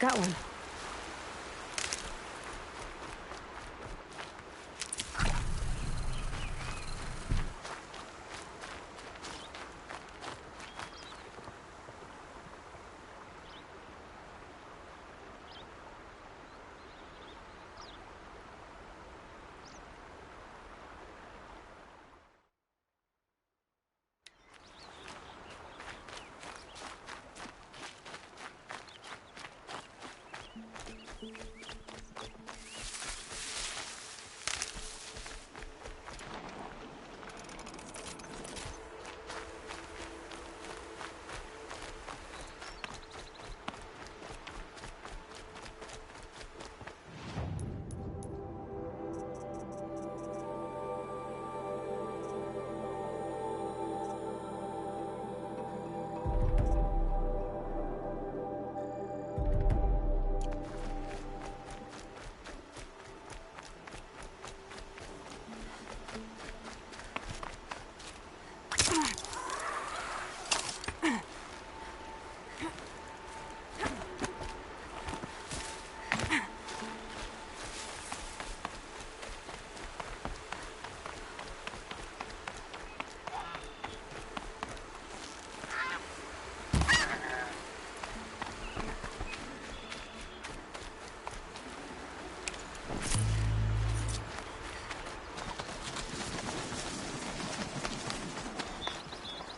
got one.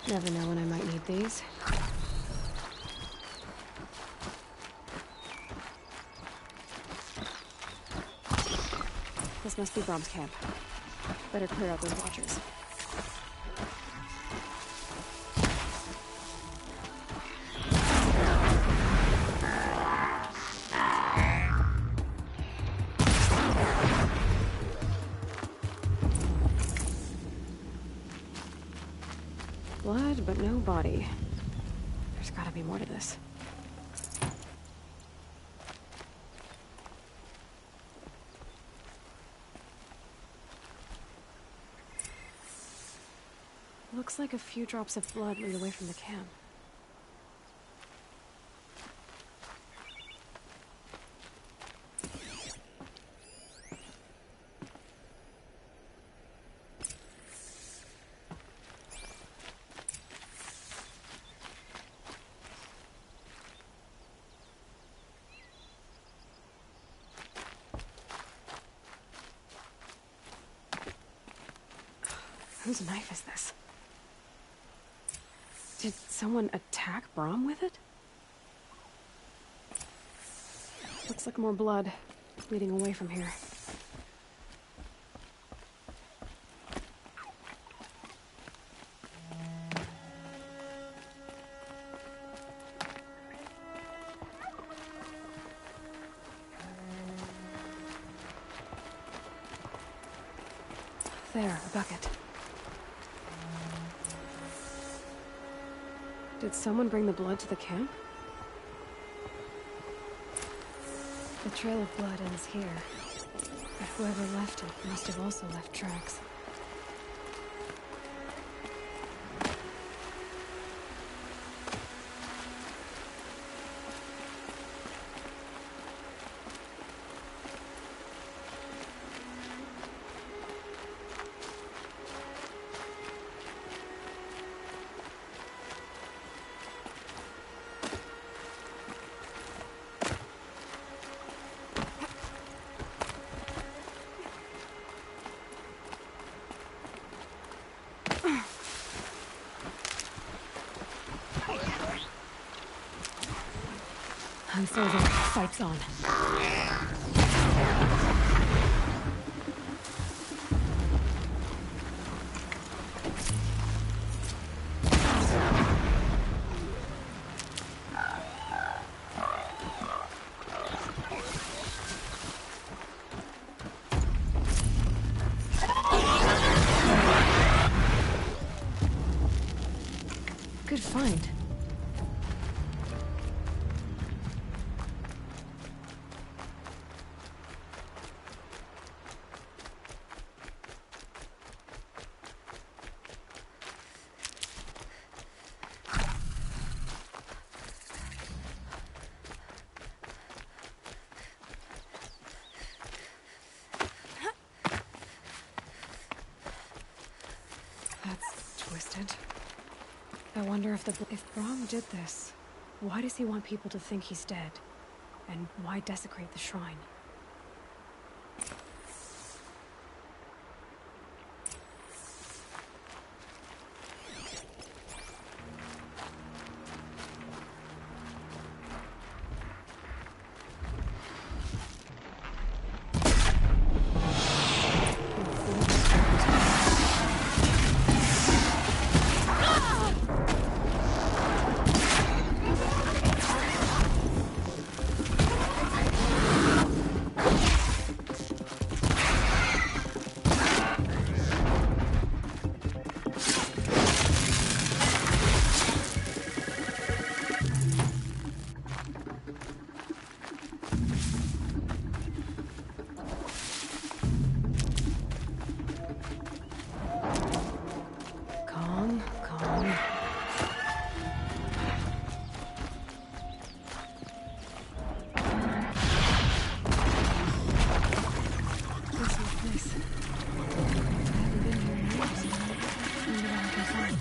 Never know when I might need these. This must be Brom's camp. Better clear out those watchers. Blood, but no body. There's gotta be more to this. Looks like a few drops of blood lead away from the camp. Whose knife is this? Did someone attack Brom with it? Looks like more blood leading away from here. There, a bucket. Did someone bring the blood to the camp? The trail of blood ends here, but whoever left it must have also left tracks. Hunt's over. Fight's on. Good find. I wonder if Brahm did this, why does he want people to think he's dead? And why desecrate the shrine? Calm, calm. What's this place? I haven't been here in years. Wonder what I can find.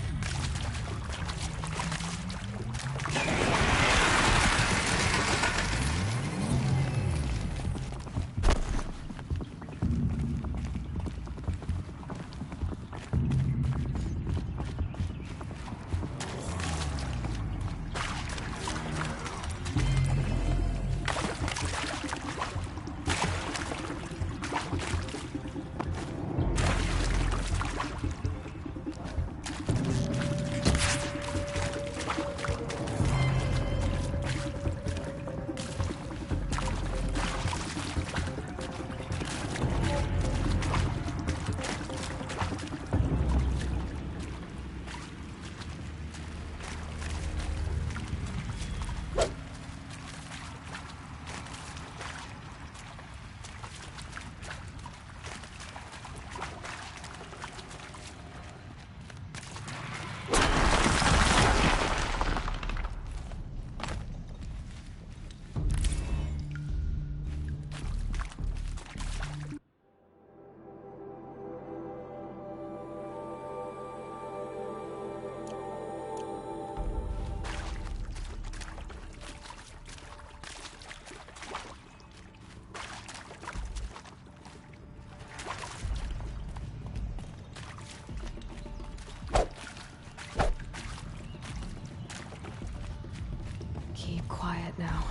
Keep quiet now.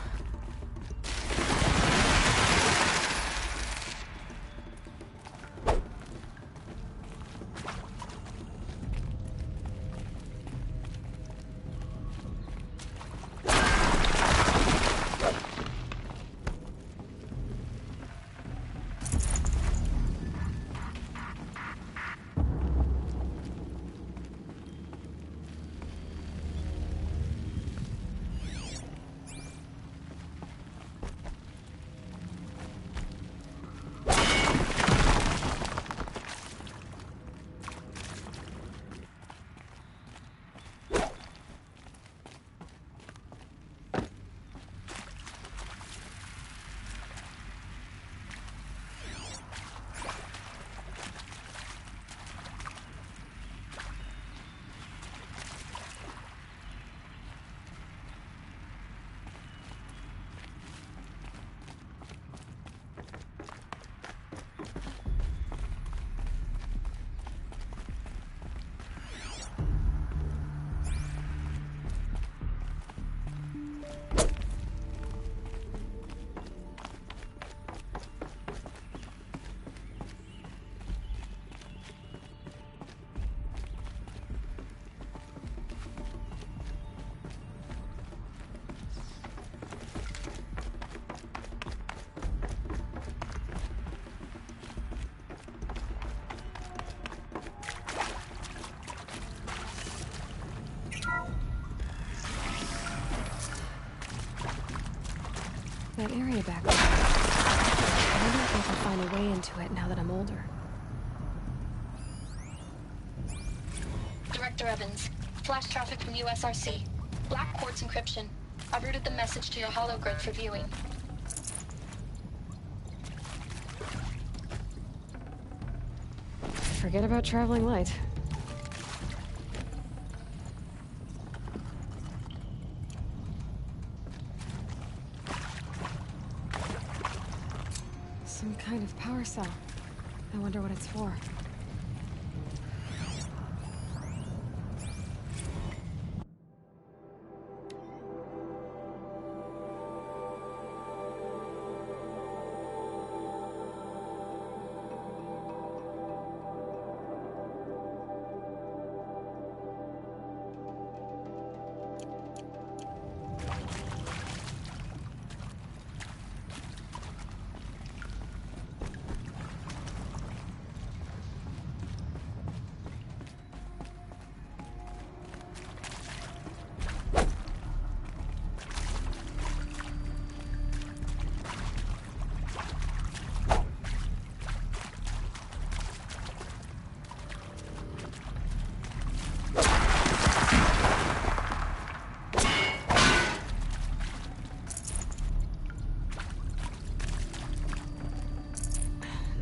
That area back there. I wonder if I can find a way into it now that I'm older. Director Evans, flash traffic from USRC. Black Quartz encryption. I've routed the message to your hologrid for viewing. Forget about traveling light. Some kind of power cell. I wonder what it's for.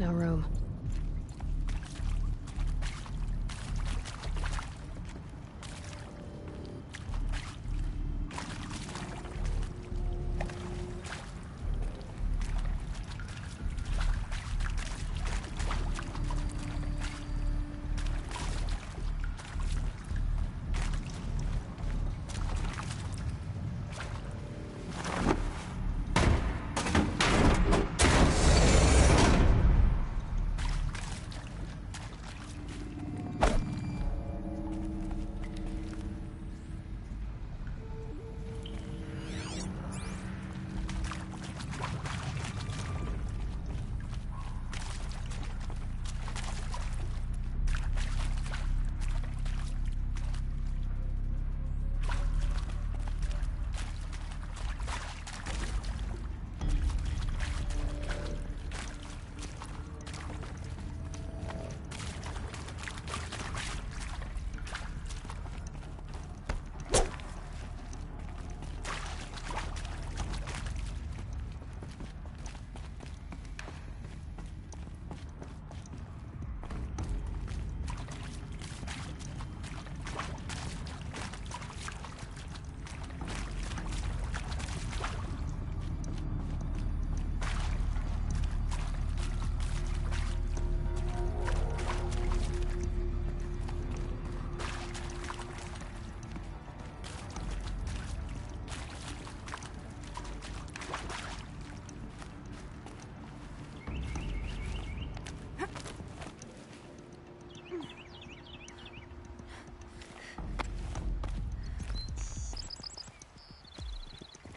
No room.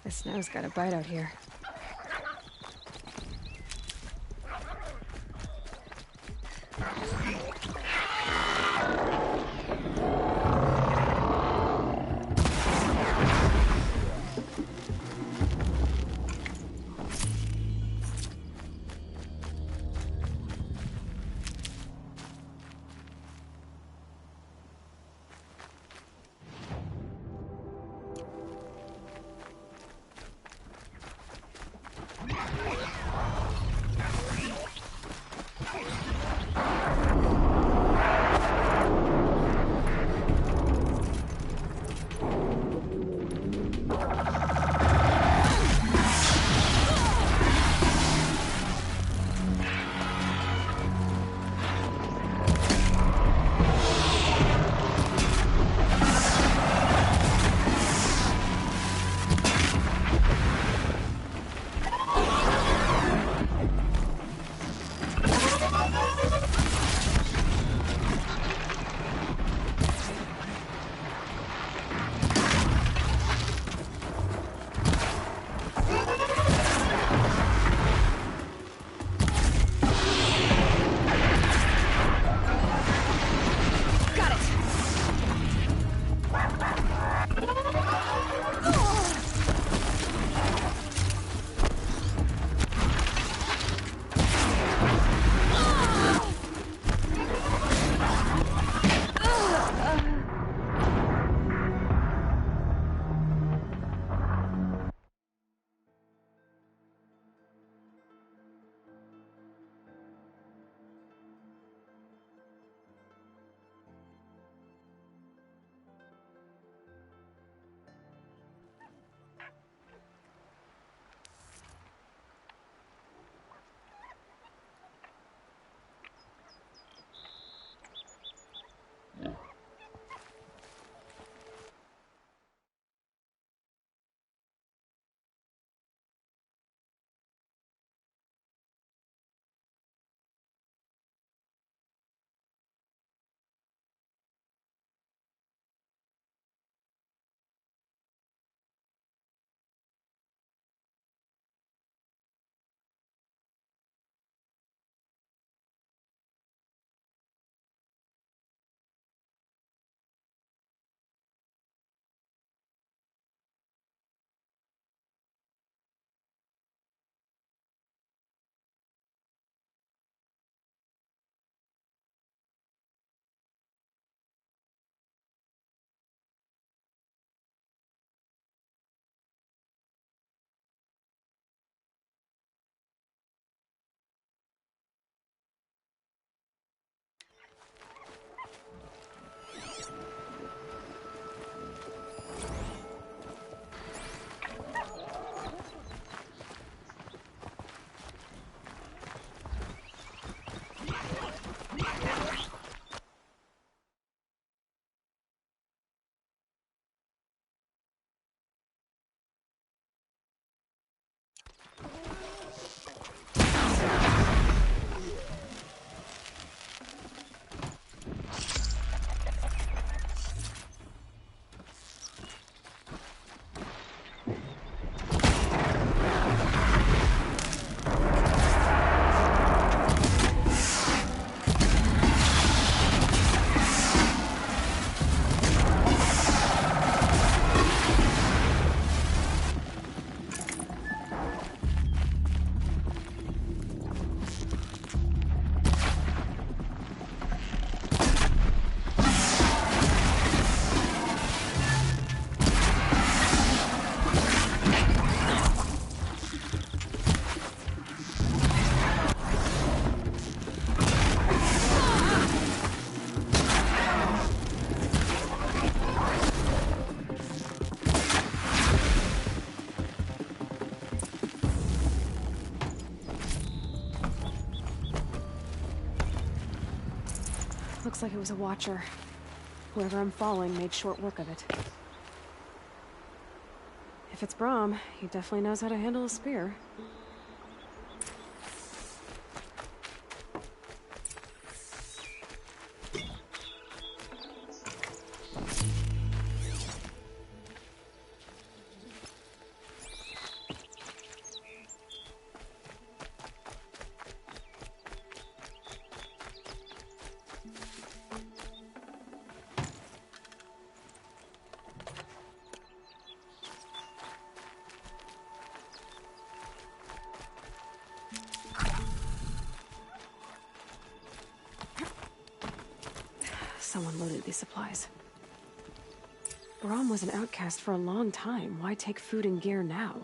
The snow's got a bite out here. Looks like it was a Watcher. Whoever I'm following made short work of it. If it's Brahm, he definitely knows how to handle a spear. Someone loaded these supplies. Brahm was an outcast for a long time. Why take food and gear now?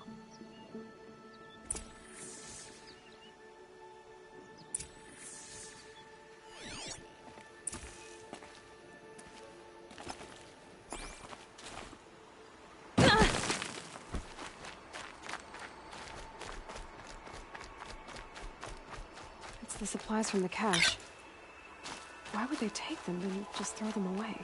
It's the supplies from the cache. Why would they take them and just throw them away?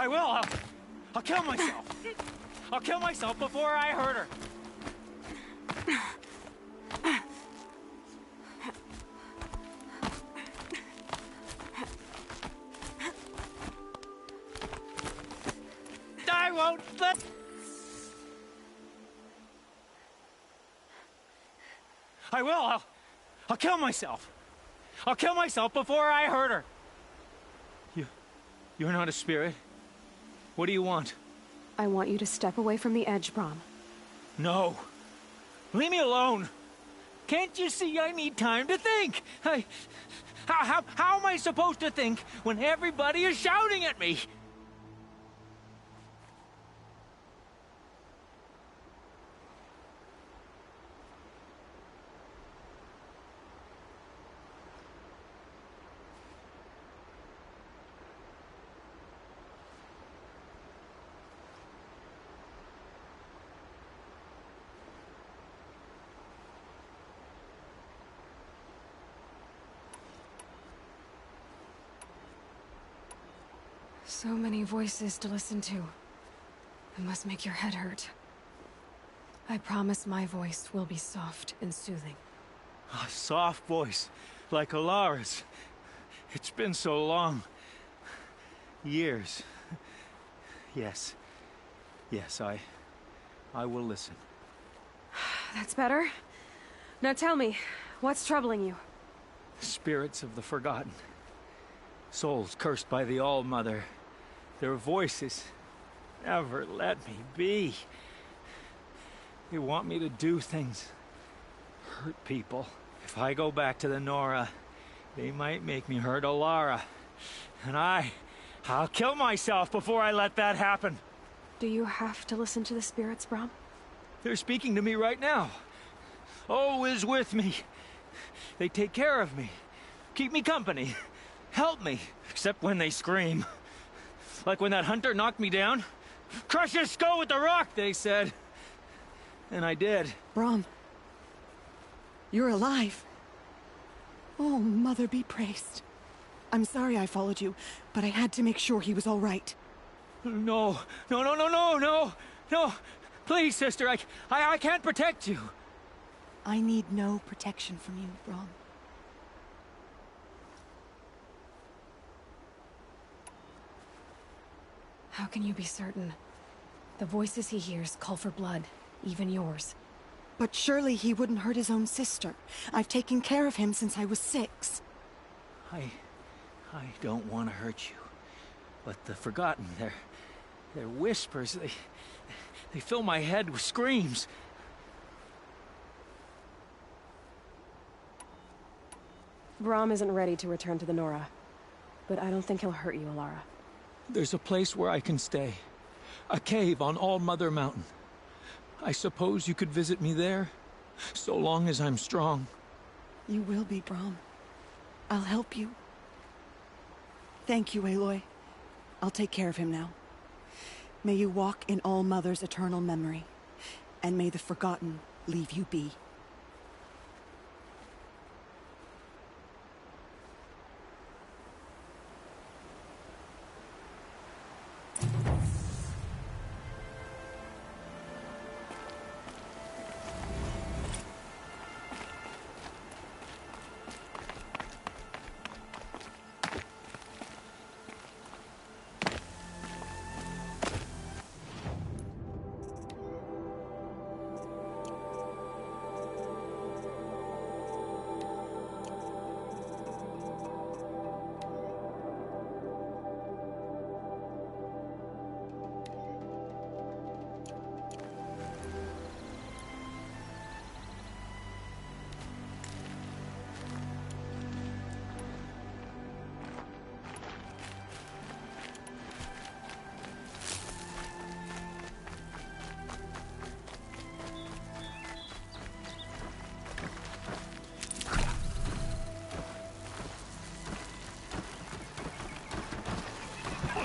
I will. I'll kill myself. I'll kill myself before I hurt her. I won't let... I will. I'll kill myself. I'll kill myself before I hurt her. You're not a spirit. What do you want? I want you to step away from the edge, Brahm. No. Leave me alone. Can't you see I need time to think? How am I supposed to think when everybody is shouting at me? So many voices to listen to. It must make your head hurt. I promise my voice will be soft and soothing. A soft voice, like Alara's. It's been so long. Years. Yes. Yes, I will listen. That's better. Now tell me, what's troubling you? Spirits of the forgotten. Souls cursed by the All-Mother. Their voices never let me be. They want me to do things. Hurt people. If I go back to the Nora, they might make me hurt Alara. And I'll kill myself before I let that happen. Do you have to listen to the spirits, Brahm? They're speaking to me right now. O is with me. They take care of me. Keep me company. Help me. Except when they scream. Like when that hunter knocked me down. Crush his skull with the rock, they said. And I did. Brahm. You're alive. Oh, Mother be praised. I'm sorry I followed you, but I had to make sure he was all right. No. No, no, no, no, no. No! Please, sister, I can't protect you! I need no protection from you, Brom. How can you be certain? The voices he hears call for blood, even yours. But surely he wouldn't hurt his own sister. I've taken care of him since I was 6. I don't want to hurt you. But the Forgotten, their whispers, they fill my head with screams. Brom isn't ready to return to the Nora. But I don't think he'll hurt you, Alara. There's a place where I can stay. A cave on All Mother Mountain. I suppose you could visit me there? So long as I'm strong. You will be, Brom. I'll help you. Thank you, Aloy. I'll take care of him now. May you walk in All Mother's eternal memory. And may the Forgotten leave you be.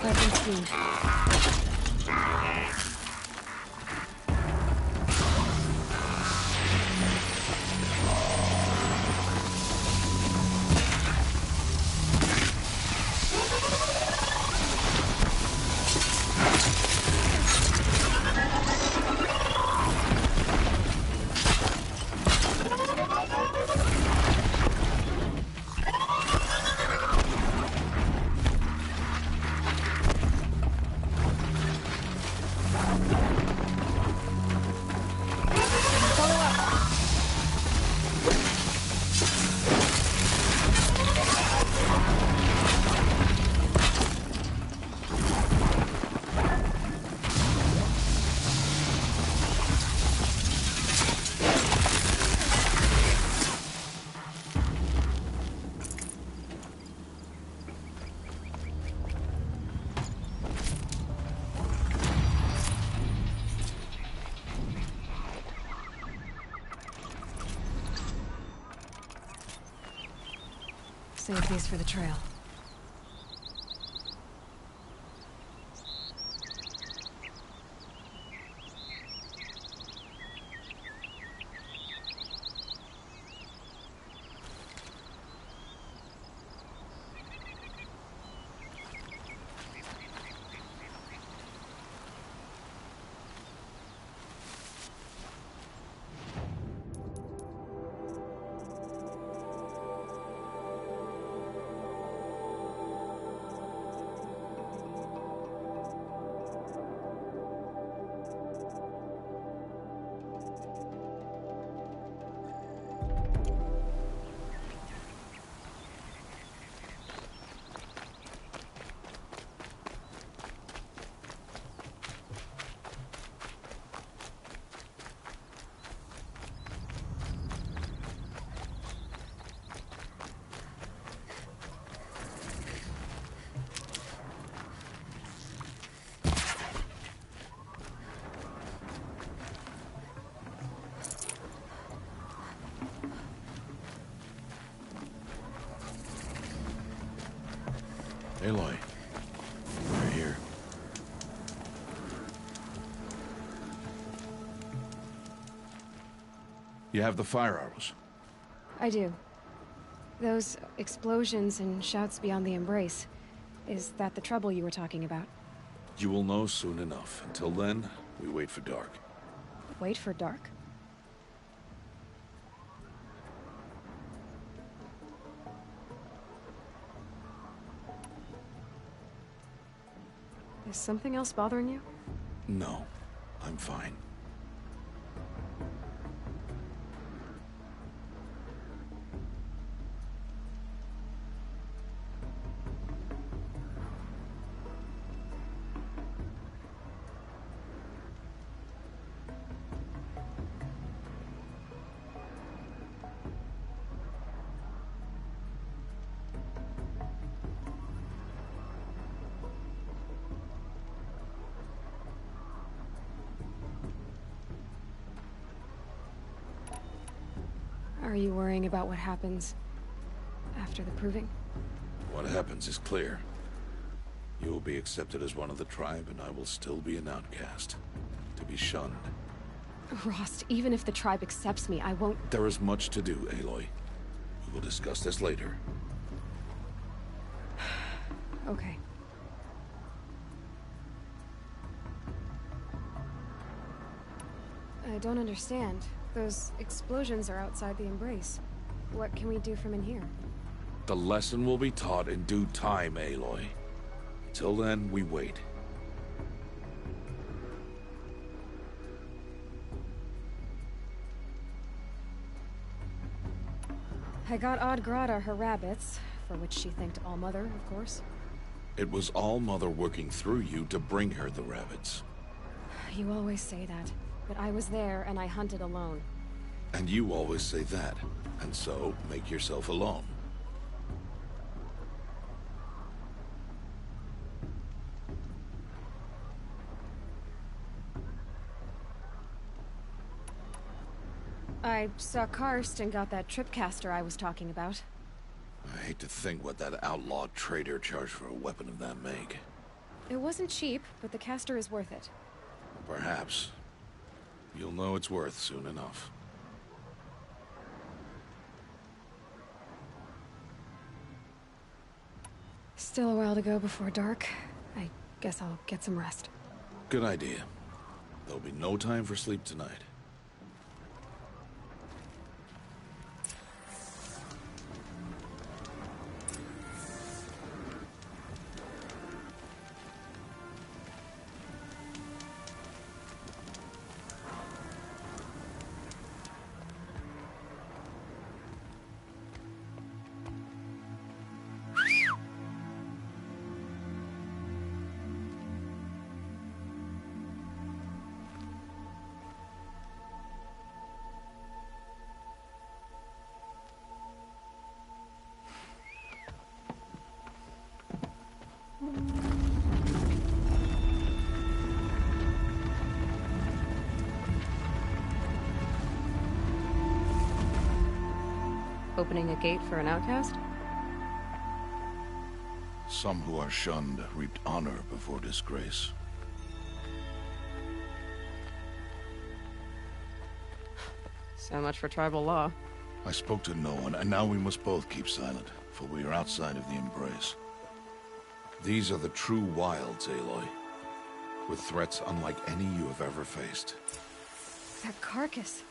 Let me see. Save these for the trail. Aloy, we're here. You have the fire arrows. I do. Those explosions and shouts beyond the embrace. Is that the trouble you were talking about? You will know soon enough. Until then, We wait for dark. Wait for dark? Is something else bothering you? No, I'm fine. Are you worrying about what happens after the proving? What happens is clear. You will be accepted as one of the tribe, and I will still be an outcast. To be shunned. Rost, even if the tribe accepts me, I won't... There is much to do, Aloy. We will discuss this later. Okay. I don't understand. Those explosions are outside the Embrace. What can we do from in here? The lesson will be taught in due time, Aloy. Till then, we wait. I got Odd-Grata her rabbits, for which she thanked All-Mother, of course. It was All-Mother working through you to bring her the rabbits. You always say that, but I was there and I hunted alone. And you always say that, and so make yourself alone. I saw Karst and got that tripcaster I was talking about. I hate to think what that outlaw trader charged for a weapon of that make. It wasn't cheap, but the caster is worth it. Perhaps. You'll know its worth soon enough. Still a while to go before dark. I guess I'll get some rest. Good idea. There'll be no time for sleep tonight. Opening a gate for an outcast? Some who are shunned reaped honor before disgrace. So much for tribal law. I spoke to no one, and now we must both keep silent, for we are outside of the Embrace. These are the true wilds, Aloy, with threats unlike any you have ever faced. That carcass.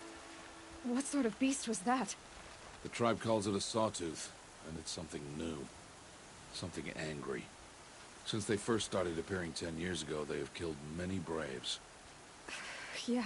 What sort of beast was that? The tribe calls it a sawtooth, and it's something new. Something angry. Since they first started appearing 10 years ago, they have killed many braves. Yeah.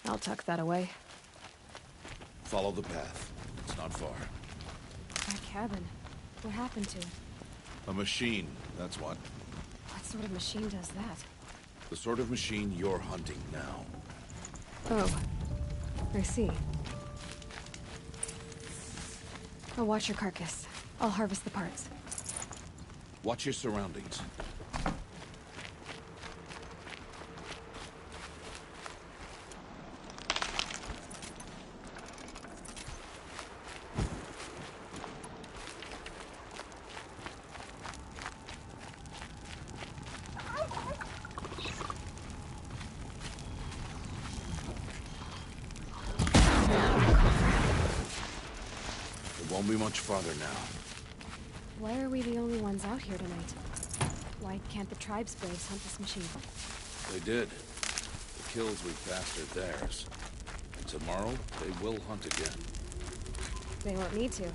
I'll tuck that away. Follow the path. It's not far. That cabin. What happened to it? A machine, that's what. What sort of machine does that? The sort of machine you're hunting now. Oh. I see. I'll watch your carcass. I'll harvest the parts. Watch your surroundings. Won't be much farther now. Why are we the only ones out here tonight? Why can't the tribes braves hunt this machine? They did. The kills we passed are theirs. And tomorrow, they will hunt again. They won't need to.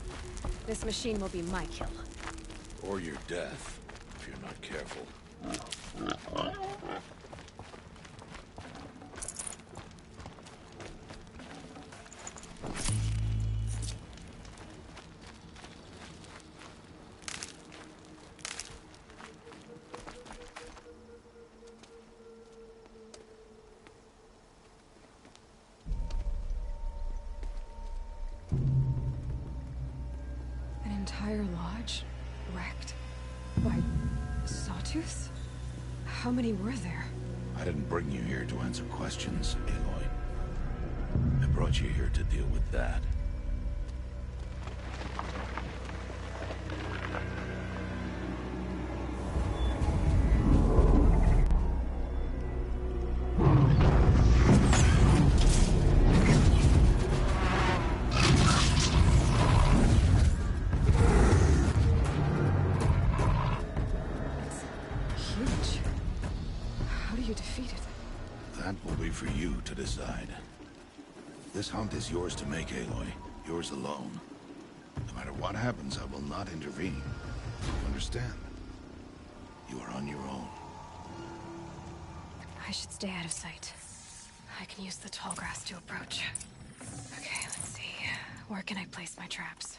This machine will be my kill. Or your death, if you're not careful. An entire lodge wrecked by sawtooths? How many were there? I didn't bring you here to answer questions, Aloy. I brought you here to deal with that. Huge. How do you defeat it? That will be for you to decide. This hunt is yours to make, Aloy. Yours alone. No matter what happens, I will not intervene. You understand? You are on your own. I should stay out of sight. I can use the tall grass to approach. Okay, let's see. Where can I place my traps?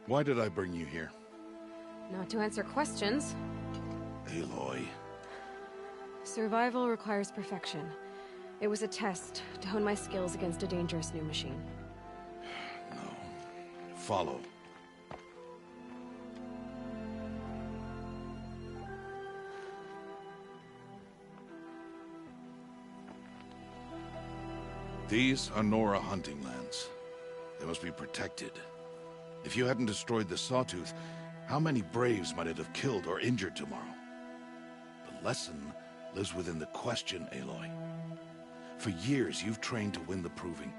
Why did I bring you here? Not to answer questions. Aloy. Survival requires perfection. It was a test to hone my skills against a dangerous new machine. No. Follow. These are Nora hunting lands. They must be protected. If you hadn't destroyed the Sawtooth, how many Braves might it have killed or injured tomorrow? The lesson lives within the question, Aloy. For years, you've trained to win the Proving,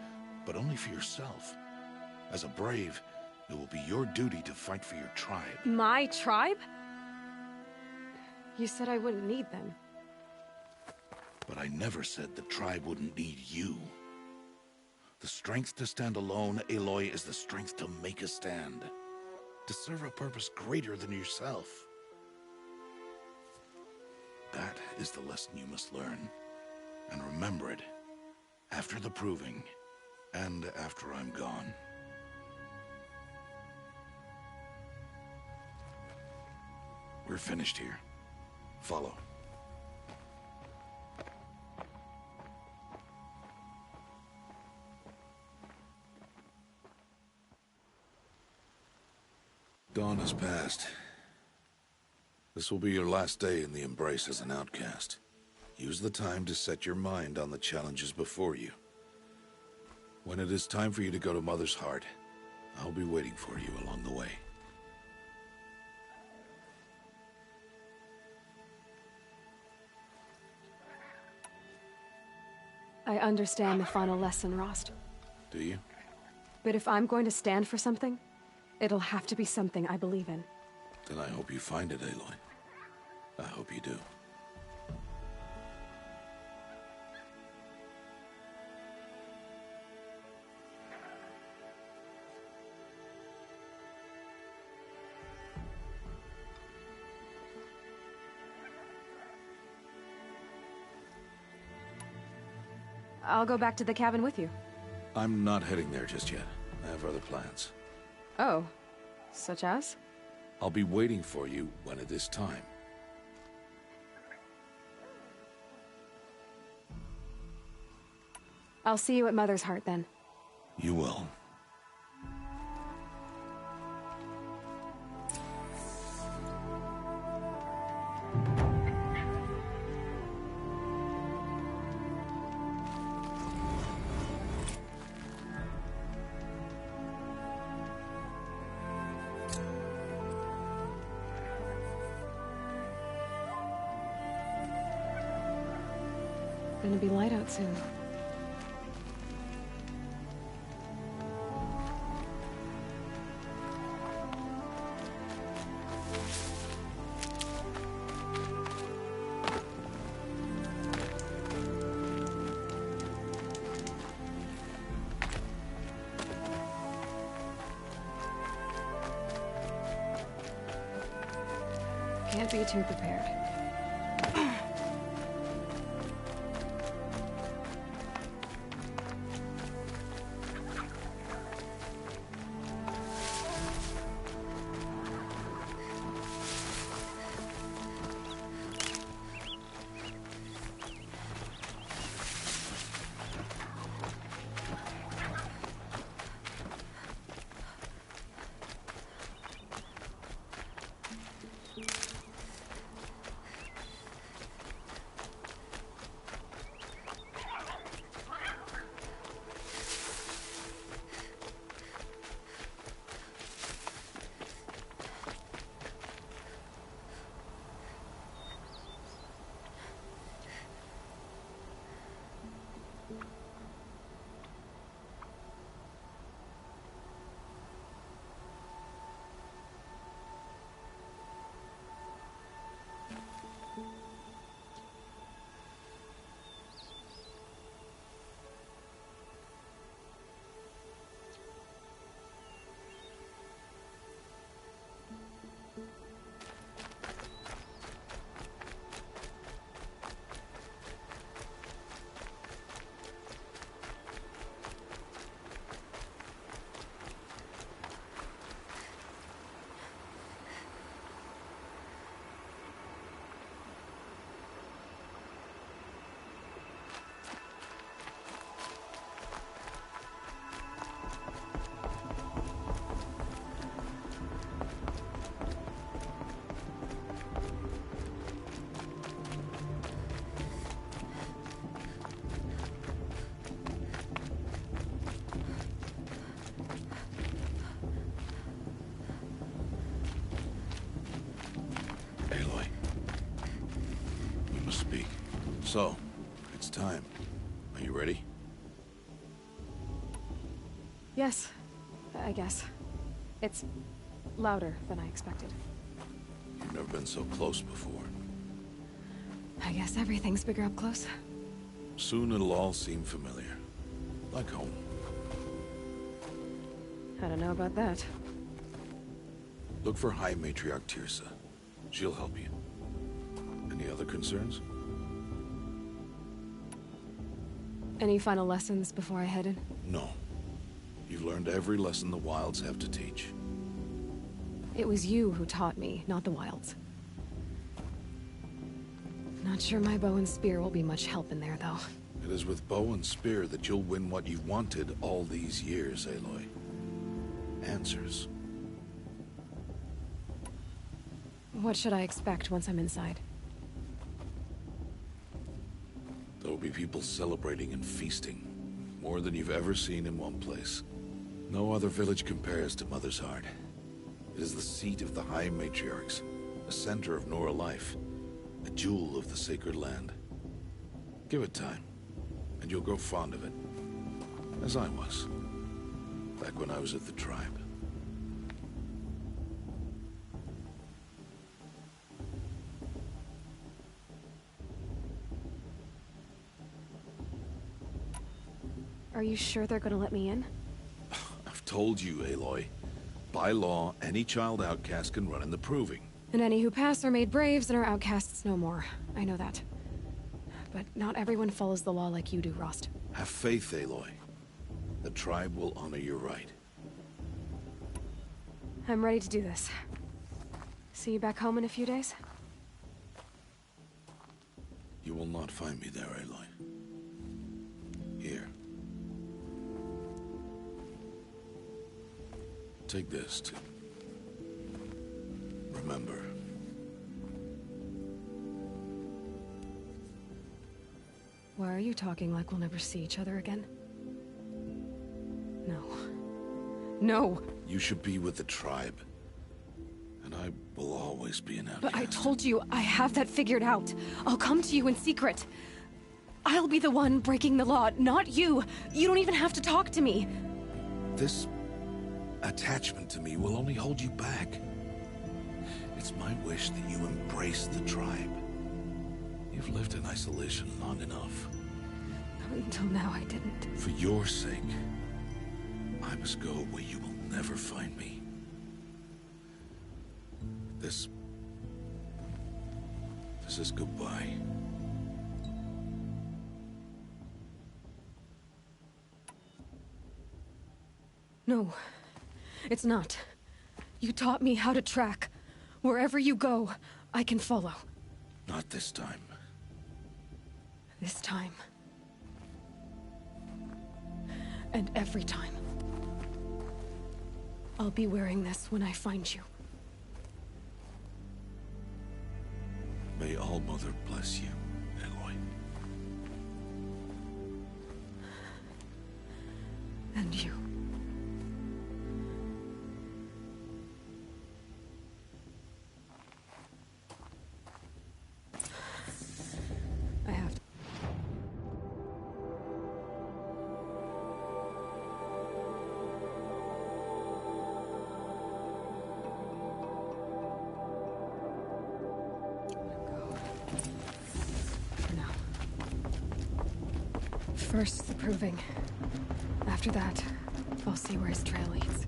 but only for yourself. As a Brave, it will be your duty to fight for your tribe. My tribe? You said I wouldn't need them. But I never said the tribe wouldn't need you. The strength to stand alone, Aloy, is the strength to make a stand. To serve a purpose greater than yourself. That is the lesson you must learn. And remember it. After the Proving. And after I'm gone. We're finished here. Follow. Dawn has passed. This will be your last day in the Embrace as an outcast. Use the time to set your mind on the challenges before you. When it is time for you to go to Mother's Heart, I'll be waiting for you along the way. I understand the final lesson, Rost. Do you? But if I'm going to stand for something, it'll have to be something I believe in. Then I hope you find it, Aloy. I hope you do. I'll go back to the cabin with you. I'm not heading there just yet. I have other plans. Oh, such as? I'll be waiting for you when it is time. I'll see you at Mother's Heart then. You will. Gonna be light out soon. Can't be too prepared. So, it's time. Are you ready? Yes, I guess. It's louder than I expected. You've never been so close before. I guess everything's bigger up close. Soon it'll all seem familiar. Like home. I don't know about that. Look for High Matriarch Teersa. She'll help you. Any other concerns? Any final lessons before I head in? No. You've learned every lesson the Wilds have to teach. It was you who taught me, not the Wilds. Not sure my bow and spear will be much help in there, though. It is with bow and spear that you'll win what you've wanted all these years, Aloy. Answers. What should I expect once I'm inside? There will be people celebrating and feasting. More than you've ever seen in one place. No other village compares to Mother's Heart. It is the seat of the High Matriarchs, a center of Nora life, a jewel of the sacred land. Give it time, and you'll grow fond of it. As I was, back when I was at the tribe. Are you sure they're gonna let me in? I've told you, Aloy. By law, any child outcast can run in the Proving. And any who pass are made braves and are outcasts no more. I know that. But not everyone follows the law like you do, Rost. Have faith, Aloy. The tribe will honor your right. I'm ready to do this. See you back home in a few days? You will not find me there, Aloy. Here. Take this to remember. Why are you talking like we'll never see each other again? No. No! You should be with the tribe. And I will always be an outcast. But I told you, I have that figured out. I'll come to you in secret. I'll be the one breaking the law, not you. You don't even have to talk to me. This attachment to me will only hold you back. It's my wish that you embrace the tribe. You've lived in isolation long enough. Until now, I didn't. For your sake, I must go where you will never find me. This is goodbye. No, it's not. You taught me how to track. Wherever you go, I can follow. Not this time. This time. And every time. I'll be wearing this when I find you. May All Mother bless you, Aloy. And you. I have to. For now. First, the Proving. After that, I'll see where his trail leads.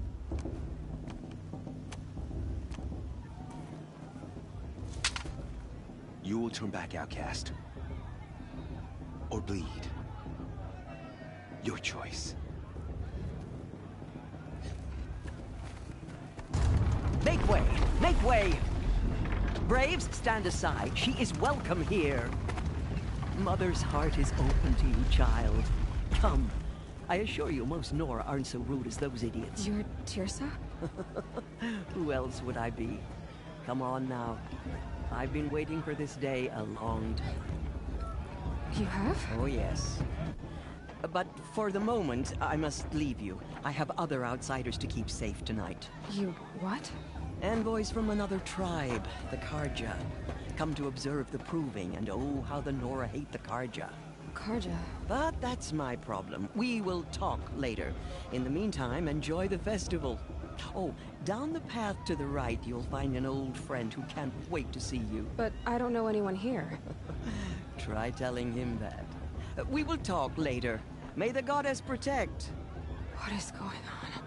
You will turn back, outcast. Or bleed. Your choice. Make way! Make way! Braves, stand aside. She is welcome here. Mother's heart is open to you, child. Come. I assure you, most Nora aren't so rude as those idiots. You're Teersa? Who else would I be? Come on now. I've been waiting for this day a long time. You have? Oh, yes. But for the moment, I must leave you. I have other outsiders to keep safe tonight. You what? Envoys from another tribe, the Karja, come to observe the proving, and oh, how the Nora hate the Karja. Karja. But that's my problem. We will talk later. In the meantime, enjoy the festival. Oh, down the path to the right, you'll find an old friend who can't wait to see you. But I don't know anyone here. Try telling him that. We will talk later. May the goddess protect. What is going on?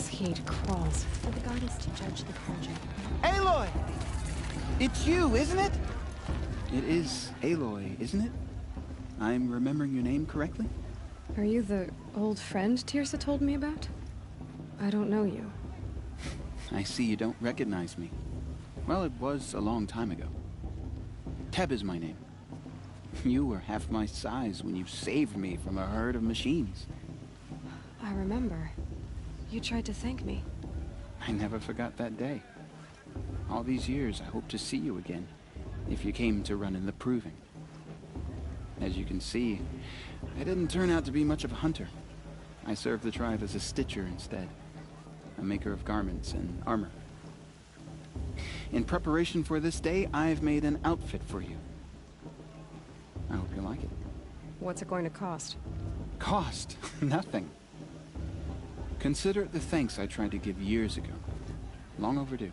Heat crawls. For the goddess to judge the Karja. Aloy! It's you, isn't it? It is Aloy, isn't it? I'm remembering your name correctly? Are you the old friend Teersa told me about? I don't know you. I see you don't recognize me. Well, it was a long time ago. Teb is my name. You were half my size when you saved me from a herd of machines. I remember. You tried to thank me. I never forgot that day. All these years, I hope to see you again, if you came to run in the proving. As you can see, I didn't turn out to be much of a hunter. I served the tribe as a stitcher instead, a maker of garments and armor. In preparation for this day, I've made an outfit for you. I hope you like it. What's it going to cost? Cost? Nothing. Consider it the thanks I tried to give years ago. Long overdue.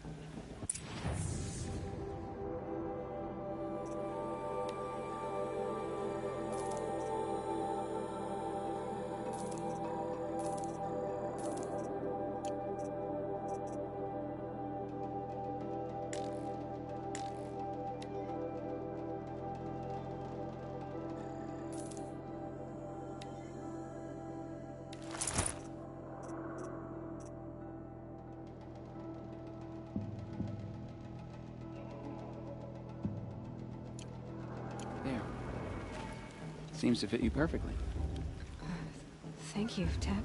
There. Seems to fit you perfectly. Thank you, Teb.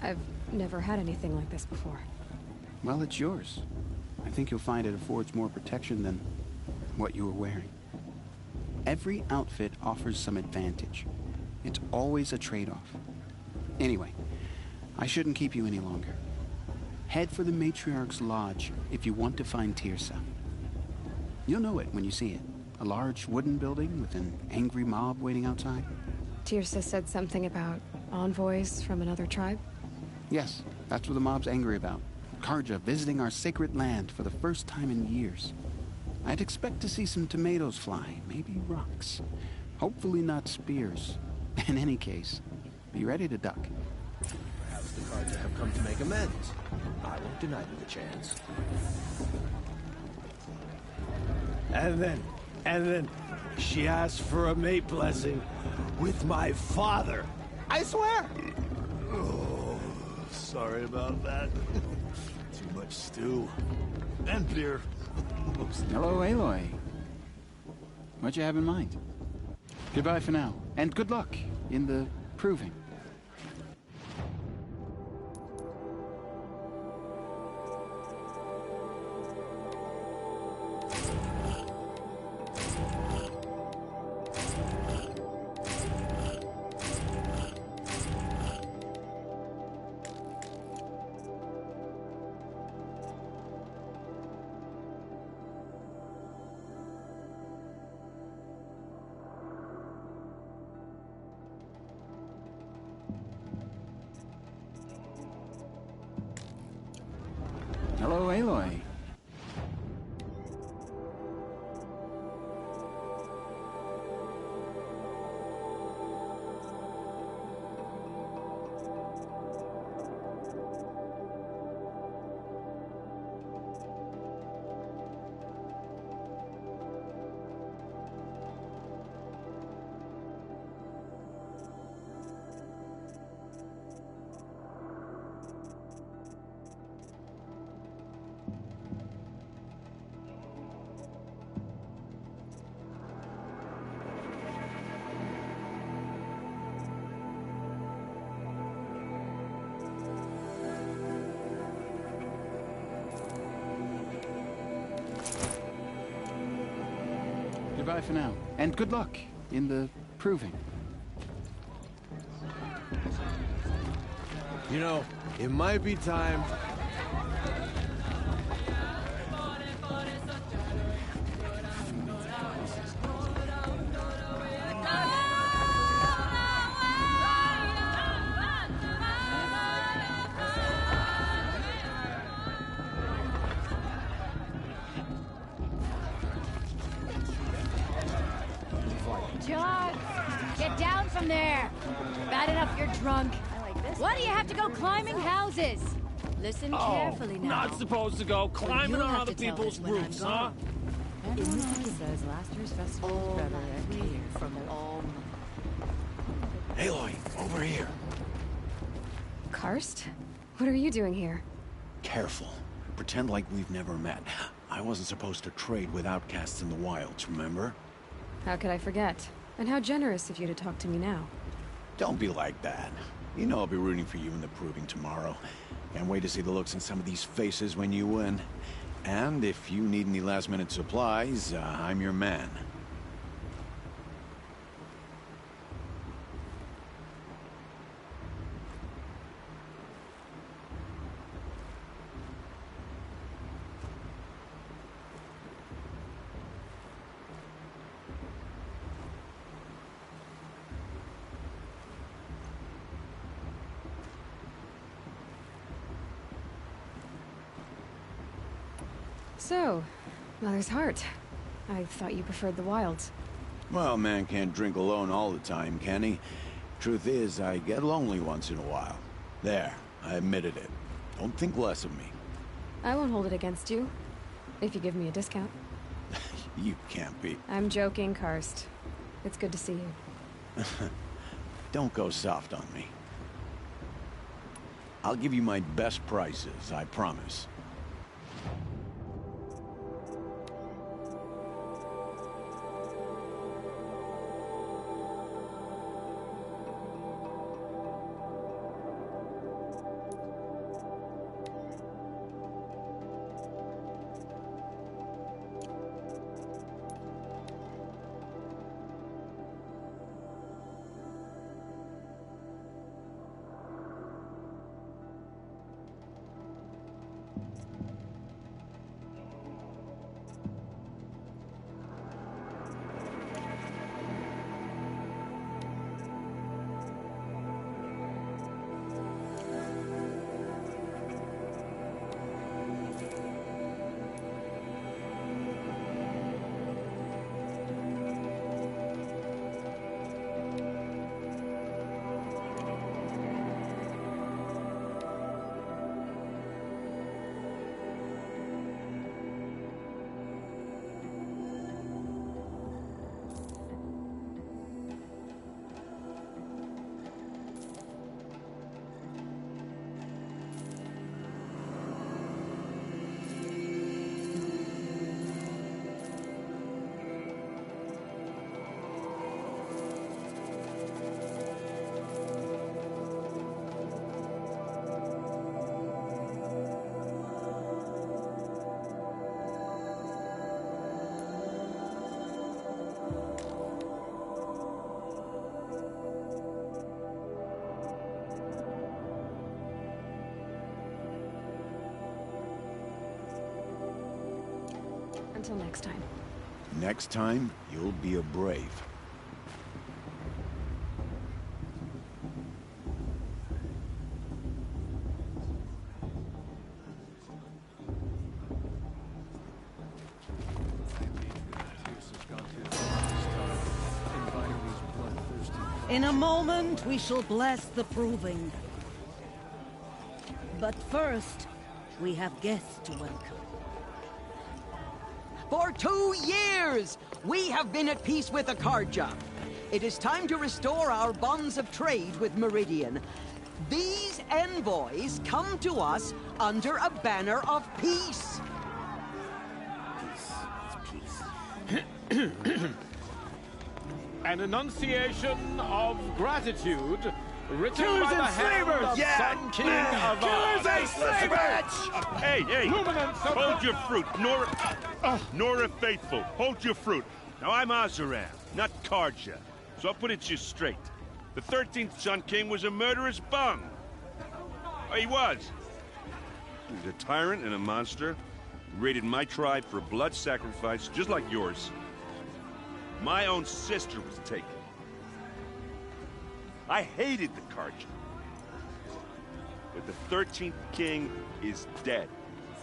I've never had anything like this before. Well, it's yours. I think you'll find it affords more protection than what you were wearing. Every outfit offers some advantage. It's always a trade-off. Anyway, I shouldn't keep you any longer. Head for the Matriarch's Lodge if you want to find Teersa. You'll know it when you see it. A large wooden building with an angry mob waiting outside. Teersa said something about envoys from another tribe? Yes, that's what the mob's angry about. Karja visiting our sacred land for the first time in years. I'd expect to see some tomatoes fly, maybe rocks. Hopefully not spears. In any case, be ready to duck. Perhaps the Karja have come to make amends. I won't deny them the chance. And then, she asked for a mate blessing with my father. I swear! Oh, sorry about that. Too much stew. And beer. Hello, Aloy. What you have in mind? Goodbye for now, and good luck in the proving. Hello, Aloy. Goodbye for now. And good luck in the proving. You know, it might be time. John, get down from there. Bad enough you're drunk. Why do you have to go climbing houses? Listen carefully now. Not supposed to go climbing You'll on have other to tell people's this when I'm roofs, huh? gone. In Music says last year's festival was better at Cater from all. Aloy, over here. Karst? What are you doing here? Careful. Pretend like we've never met. I wasn't supposed to trade with outcasts in the wilds, remember? How could I forget? And how generous of you to talk to me now. Don't be like that. You know I'll be rooting for you in the proving tomorrow. Can't wait to see the looks in some of these faces when you win. And if you need any last-minute supplies, I'm your man. So, Mother's Heart. I thought you preferred the wilds. Well, man can't drink alone all the time, can he? Truth is, I get lonely once in a while. There, I admitted it. Don't think less of me. I won't hold it against you. If you give me a discount. You can't be. I'm joking, Karst. It's good to see you. Don't go soft on me. I'll give you my best prices, I promise. Until next time. Next time, you'll be a brave. In a moment, we shall bless the proving. But first, we have guests to welcome. For 2 years, we have been at peace with Akarja. It is time to restore our bonds of trade with Meridian. These envoys come to us under a banner of peace. An enunciation of gratitude written Killers by the and hand slavers! of Sun King of Killers and slavers! Hey, hey! Luminance of Hold your fruit, Nora Faithful. Hold your fruit. Now I'm Azaran, not Karja, so I'll put it to you straight. The 13th Sun King was a murderous bung. Oh, he was. He was a tyrant and a monster. He raided my tribe for a blood sacrifice, just like yours. My own sister was taken. I hated the Karja. But the 13th king is dead.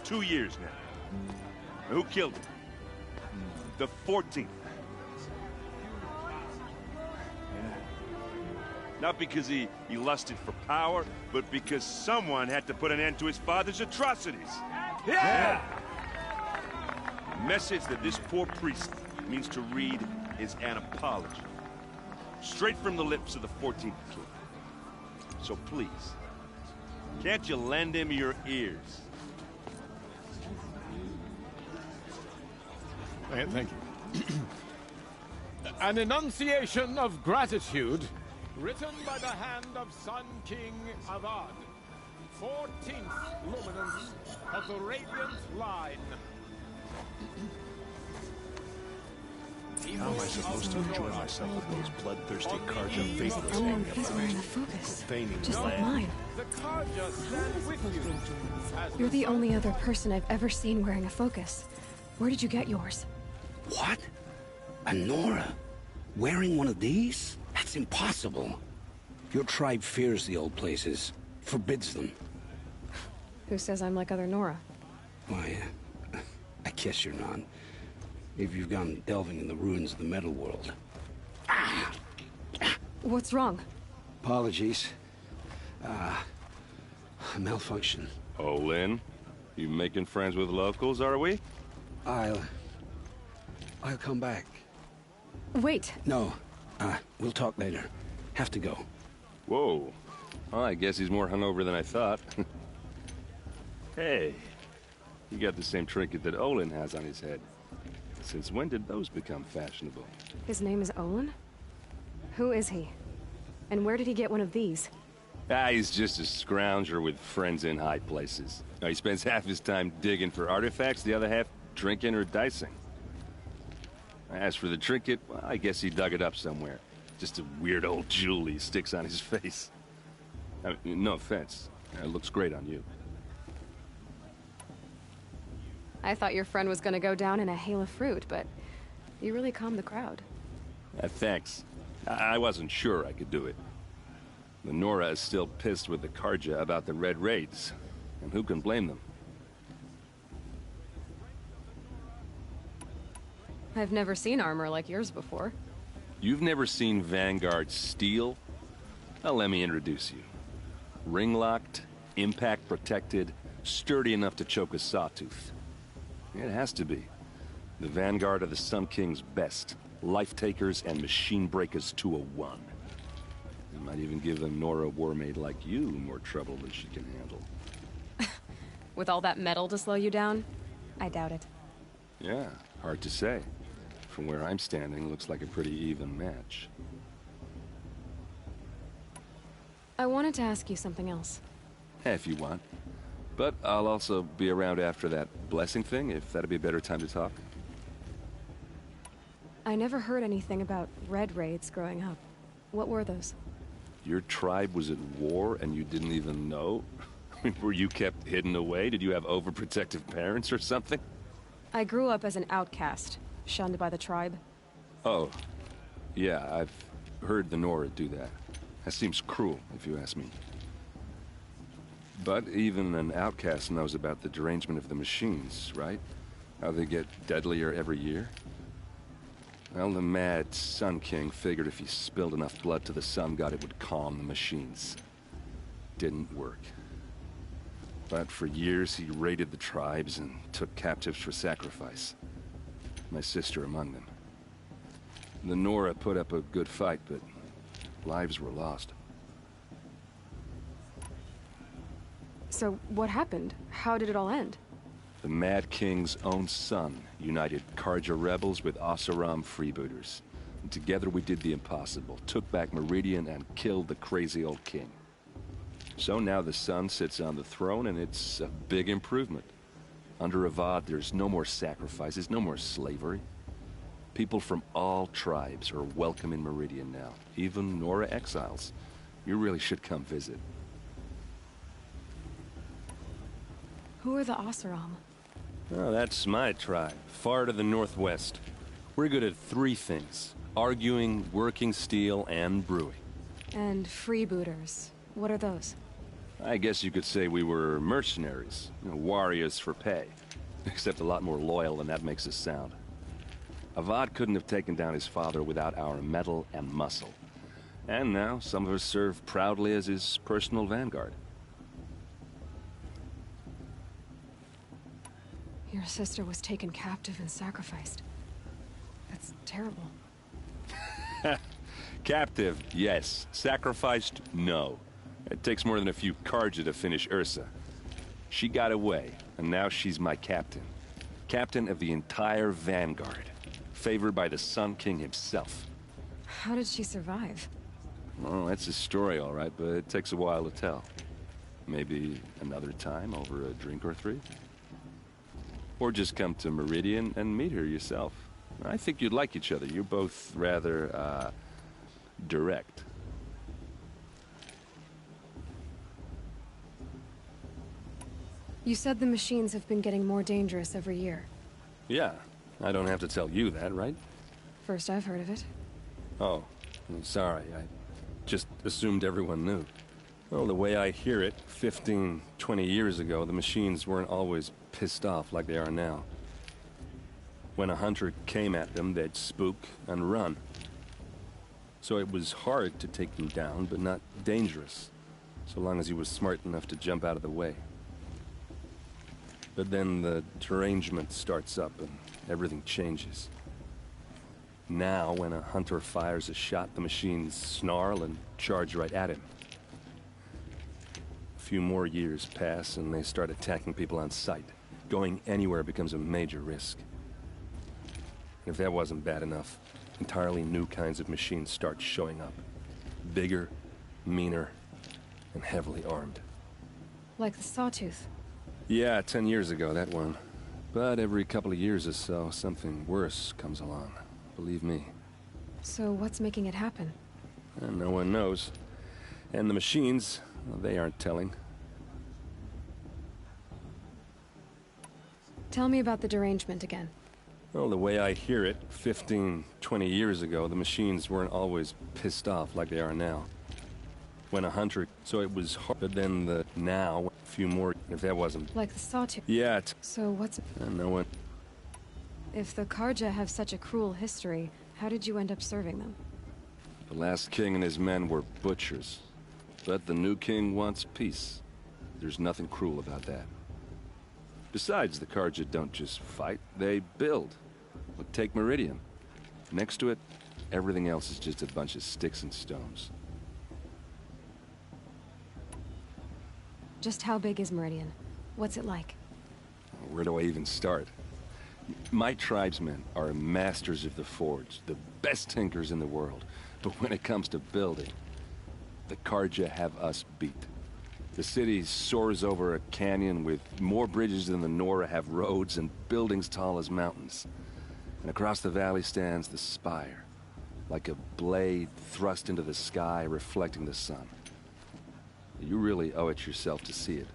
2 years now. And who killed him? The 14th. Not because he lusted for power, but because someone had to put an end to his father's atrocities. Yeah! The message that this poor priest means to read is an apology. Straight from the lips of the 14th king. So please, can't you lend him your ears? Thank you. An enunciation of gratitude written by the hand of Sun King Avad, 14th luminance of the Radiant Line. How am I supposed to enjoy myself with those bloodthirsty Karja faithless Oh, hanging he's about, wearing a focus. feigning Just like land? mine. The Karja stand with you. As You're the only other person I've ever seen wearing a focus. Where did you get yours? What? A Nora? Wearing one of these? That's impossible. Your tribe fears the old places, forbids them. Who says I'm like other Nora? Why, I guess you're not. If you've gone delving in the ruins of the metal world. What's wrong? Apologies. A malfunction. Oh, Lynn, you making friends with locals, are we? I'll come back. Wait. No, we'll talk later. Have to go. Whoa. Well, I guess he's more hungover than I thought. Hey, you got the same trinket that Olin has on his head. Since when did those become fashionable? His name is Olin? Who is he? And where did he get one of these? He's just a scrounger with friends in high places. He spends half his time digging for artifacts, the other half drinking or dicing. As for the trinket, well, I guess he dug it up somewhere. Just a weird old jewel he sticks on his face. I mean, no offense. It looks great on you. I thought your friend was gonna go down in a hail of fruit, but you really calmed the crowd. Thanks. I wasn't sure I could do it. The Nora is still pissed with the Karja about the Red Raids, and who can blame them? I've never seen armor like yours before. You've never seen Vanguard steel? Well, let me introduce you. Ring-locked, impact-protected, sturdy enough to choke a sawtooth. It has to be. The Vanguard of the Sun King's best. Life-takers and machine breakers to a one. It might even give a Nora Warmaid like you more trouble than she can handle. With all that metal to slow you down? I doubt it. Yeah, hard to say. From where I'm standing, looks like a pretty even match. I wanted to ask you something else. If you want. But I'll also be around after that blessing thing, if that'd be a better time to talk. I never heard anything about Red Raids growing up. What were those? Your tribe was at war and you didn't even know? I mean, were you kept hidden away? Did you have overprotective parents or something? I grew up as an outcast, shunned by the tribe. Oh. Yeah, I've heard the Nora do that. That seems cruel, if you ask me. But even an outcast knows about the derangement of the machines, right? How they get deadlier every year? Well, the mad Sun King figured if he spilled enough blood to the Sun God, it would calm the machines. Didn't work. But for years, he raided the tribes and took captives for sacrifice. My sister among them. The Nora put up a good fight, but lives were lost. So, what happened? How did it all end? The Mad King's own son united Carja rebels with Oseram freebooters. And together we did the impossible, took back Meridian and killed the crazy old king. So now the Sun sits on the throne and it's a big improvement. Under Avad, there's no more sacrifices, no more slavery. People from all tribes are welcome in Meridian now, even Nora exiles. You really should come visit. Who are the Oseram? Oh, that's my tribe, far to the northwest. We're good at 3 things: arguing, working steel, and brewing. And freebooters. What are those? I guess you could say we were mercenaries, warriors for pay. Except a lot more loyal than that makes us sound. Avad couldn't have taken down his father without our metal and muscle. And now, some of us serve proudly as his personal vanguard. Your sister was taken captive and sacrificed. That's terrible. Captive, yes. Sacrificed, no. It takes more than a few Carja to finish Ursa. She got away, and now she's my captain. Captain of the entire Vanguard. Favored by the Sun King himself. How did she survive? Well, that's a story, all right, but it takes a while to tell. Maybe another time over a drink or 3? Or just come to Meridian and meet her yourself. I think you'd like each other. You're both rather, direct. You said the machines have been getting more dangerous every year. Yeah, I don't have to tell you that, right? First I've heard of it. Oh, I'm sorry. I just assumed everyone knew. Well, the way I hear it, 15, 20 years ago, the machines weren't always pissed off like they are now. When a hunter came at them, they'd spook and run. So it was hard to take them down, but not dangerous, so long as he was smart enough to jump out of the way. But then the derangement starts up and everything changes. Now, when a hunter fires a shot, the machines snarl and charge right at him. A few more years pass and they start attacking people on sight. Going anywhere becomes a major risk. If that wasn't bad enough, entirely new kinds of machines start showing up. Bigger, meaner, and heavily armed. Like the Sawtooth. Yeah, 10 years ago, that one. But every couple of years or so, something worse comes along. Believe me. So what's making it happen? And no one knows. And the machines, well, they aren't telling. Tell me about the derangement again. Well, the way I hear it, 15, 20 years ago, the machines weren't always pissed off like they are now. When a hunter, so it was hard, but then now, a few more, if that wasn't... Like the Sawtooth? Yeah, So what's... And no one... If the Carja have such a cruel history, how did you end up serving them? The last king and his men were butchers. But the new king wants peace. There's nothing cruel about that. Besides, the Carja don't just fight, they build. But take Meridian. Next to it, everything else is just a bunch of sticks and stones. Just how big is Meridian? What's it like? Where do I even start? My tribesmen are masters of the forge, the best tinkers in the world. But when it comes to building, the Carja have us beat. The city soars over a canyon with more bridges than the Nora have roads and buildings tall as mountains. And across the valley stands the spire, like a blade thrust into the sky reflecting the sun. You really owe it yourself to see it.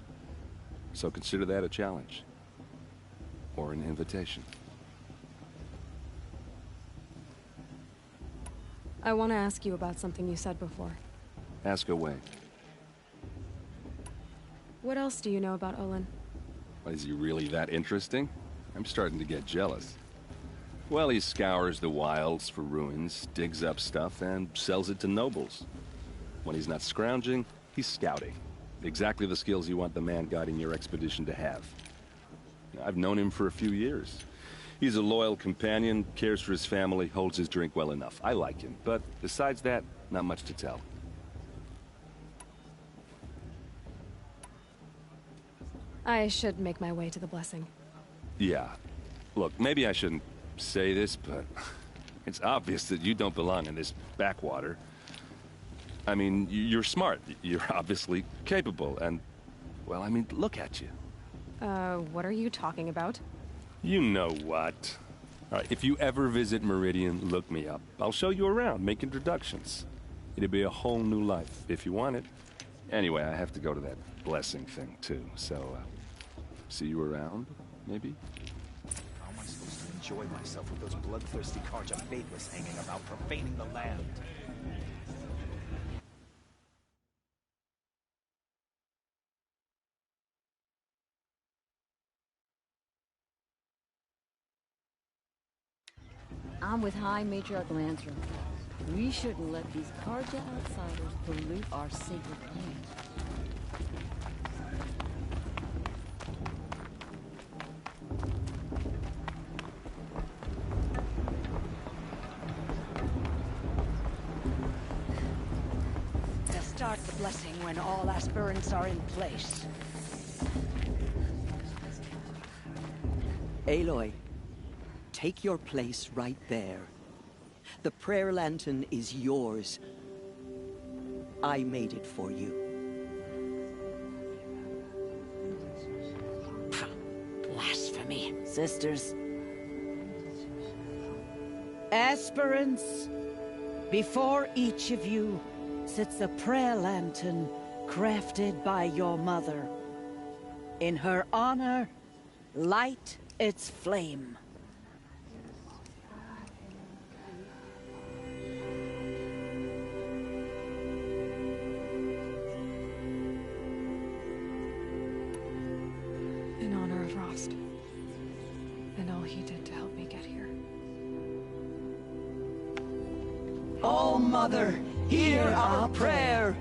So consider that a challenge. Or an invitation. I want to ask you about something you said before. Ask away. What else do you know about Olin? Is he really that interesting? I'm starting to get jealous. Well, he scours the wilds for ruins, digs up stuff, and sells it to nobles. When he's not scrounging, he's scouting. Exactly the skills you want the man guiding your expedition to have. I've known him for a few years. He's a loyal companion, cares for his family, holds his drink well enough. I like him, but besides that, not much to tell. I should make my way to the blessing. Yeah. Look, maybe I shouldn't say this, but it's obvious that you don't belong in this backwater. I mean, you're smart. You're obviously capable, and, well, I mean, look at you. What are you talking about? You know what. All right, if you ever visit Meridian, look me up. I'll show you around, make introductions. It'll be a whole new life, if you want it. Anyway, I have to go to that blessing thing, too, so, see you around, maybe? How am I supposed to enjoy myself with those bloodthirsty Carja faithless hanging about, profaning the land? I'm with High Matriarch Lansra. We shouldn't let these Carja outsiders pollute our sacred land. To start the blessing when all aspirants are in place. Aloy, take your place right there. The prayer lantern is yours. I made it for you. Blasphemy. Sisters. Aspirants, before each of you sits a prayer lantern crafted by your mother. In her honor, light its flame. In honor of Rost. And all he did to help me get here. Oh, Mother, hear our prayer.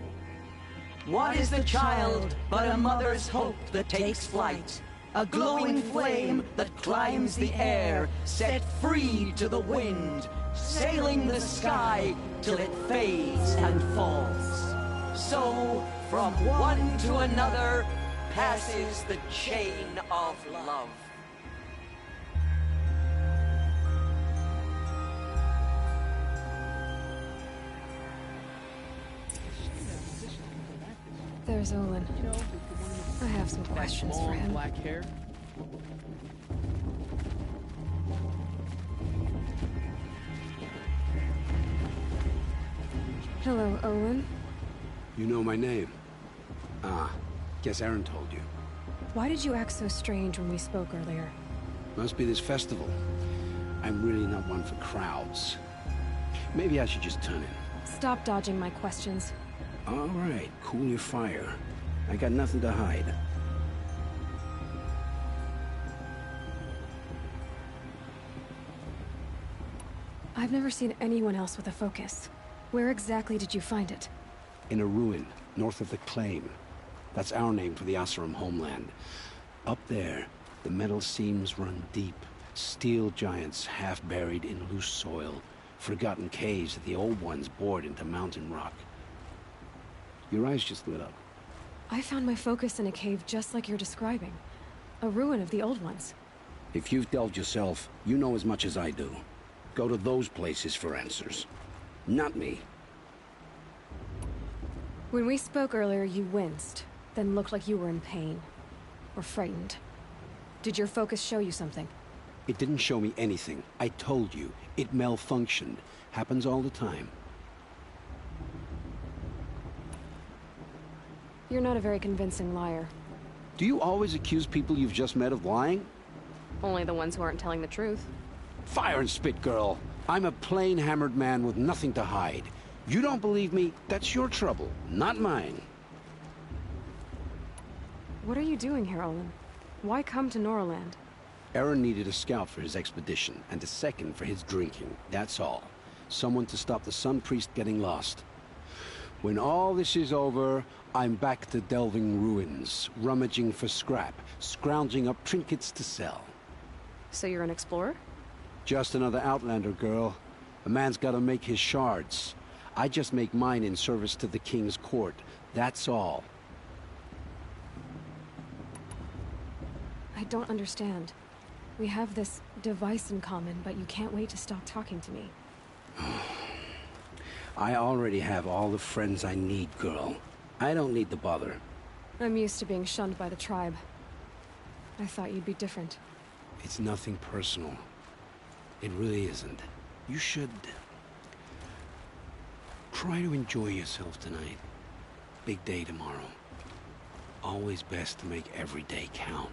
What is the child but a mother's hope that takes flight? A glowing flame that climbs the air, set free to the wind, sailing the sky till it fades and falls. So, from one to another, passes the chain of love. There's Olin. I have some questions for him. Black hair. Hello, Olin. You know my name? Ah, guess Aaron told you. Why did you act so strange when we spoke earlier? Must be this festival. I'm really not one for crowds. Maybe I should just turn in. Stop dodging my questions. All right, cool your fire. I got nothing to hide. I've never seen anyone else with a focus. Where exactly did you find it? In a ruin, north of the Claim. That's our name for the Oseram homeland. Up there, the metal seams run deep. Steel giants half buried in loose soil. Forgotten caves that the old ones bored into mountain rock. Your eyes just lit up. I found my focus in a cave just like you're describing. A ruin of the old ones. If you've delved yourself, you know as much as I do. Go to those places for answers. Not me. When we spoke earlier, you winced, then looked like you were in pain. Or frightened. Did your focus show you something? It didn't show me anything. I told you. It malfunctioned. Happens all the time. You're not a very convincing liar. Do you always accuse people you've just met of lying? Only the ones who aren't telling the truth. Fire and spit, girl. I'm a plain hammered man with nothing to hide. You don't believe me, that's your trouble, not mine. What are you doing here, Olin? Why come to Noraland? Aaron needed a scout for his expedition, and a second for his drinking. That's all. Someone to stop the Sun Priest getting lost. When all this is over, I'm back to delving ruins, rummaging for scrap, scrounging up trinkets to sell. So you're an explorer? Just another Outlander, girl. A man's gotta make his shards. I just make mine in service to the King's court. That's all. I don't understand. We have this device in common, but you can't wait to stop talking to me. I already have all the friends I need, girl. I don't need the bother. I'm used to being shunned by the tribe. I thought you'd be different. It's nothing personal. It really isn't. You should... try to enjoy yourself tonight. Big day tomorrow. Always best to make every day count.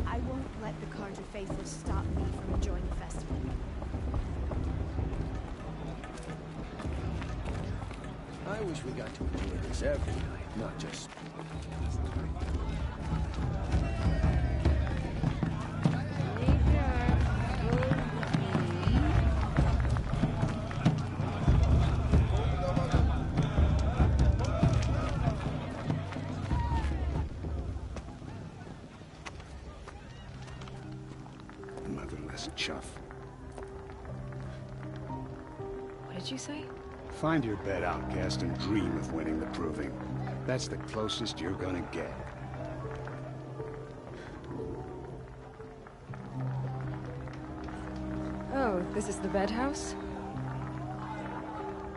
I won't let the Carja faithful stop me from enjoying the festival. I wish we got to enjoy this every night, not just... Motherless chuff. What did you say? Find your bed, outcast, and dream of winning the proving. That's the closest you're gonna get. Oh, this is the bed house?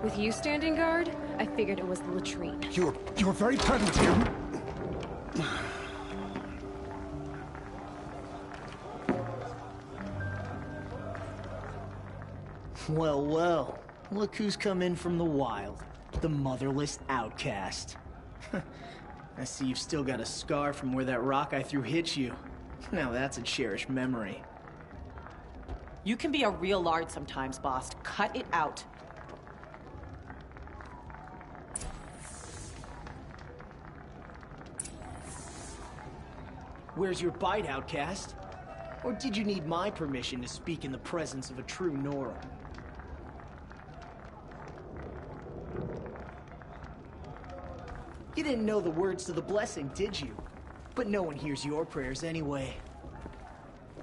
With you standing guard, I figured it was the latrine. You're very present here. Well, well. Look who's come in from the wild. The motherless outcast. I see you've still got a scar from where that rock I threw hit you. Now that's a cherished memory. You can be a real lard sometimes, boss. Cut it out. Where's your bite, outcast? Or did you need my permission to speak in the presence of a true Nora? You didn't know the words to the blessing, did you? But no one hears your prayers anyway.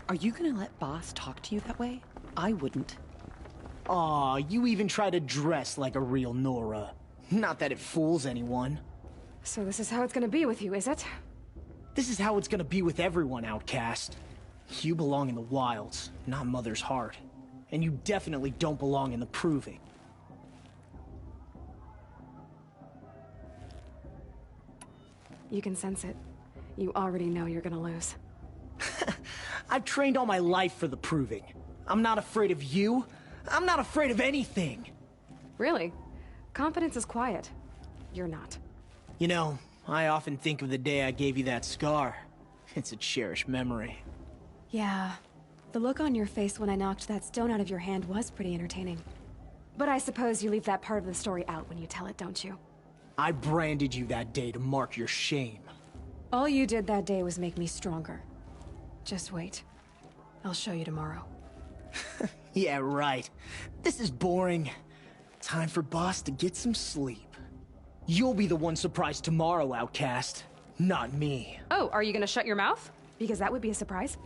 Are you gonna let boss talk to you that way? I wouldn't. Aw, you even try to dress like a real Nora. Not that it fools anyone. So this is how it's gonna be with you, is it? This is how it's gonna be with everyone, outcast. You belong in the wilds, not Mother's Heart. And you definitely don't belong in the Proving. You can sense it. You already know you're gonna lose. I've trained all my life for the Proving. I'm not afraid of you. I'm not afraid of anything. Really? Confidence is quiet. You're not. You know, I often think of the day I gave you that scar. It's a cherished memory. Yeah. The look on your face when I knocked that stone out of your hand was pretty entertaining. But I suppose you leave that part of the story out when you tell it, don't you? I branded you that day to mark your shame. All you did that day was make me stronger. Just wait. I'll show you tomorrow. Yeah, right. This is boring. Time for boss to get some sleep. You'll be the one surprised tomorrow, outcast. Not me. Oh, are you gonna shut your mouth? Because that would be a surprise.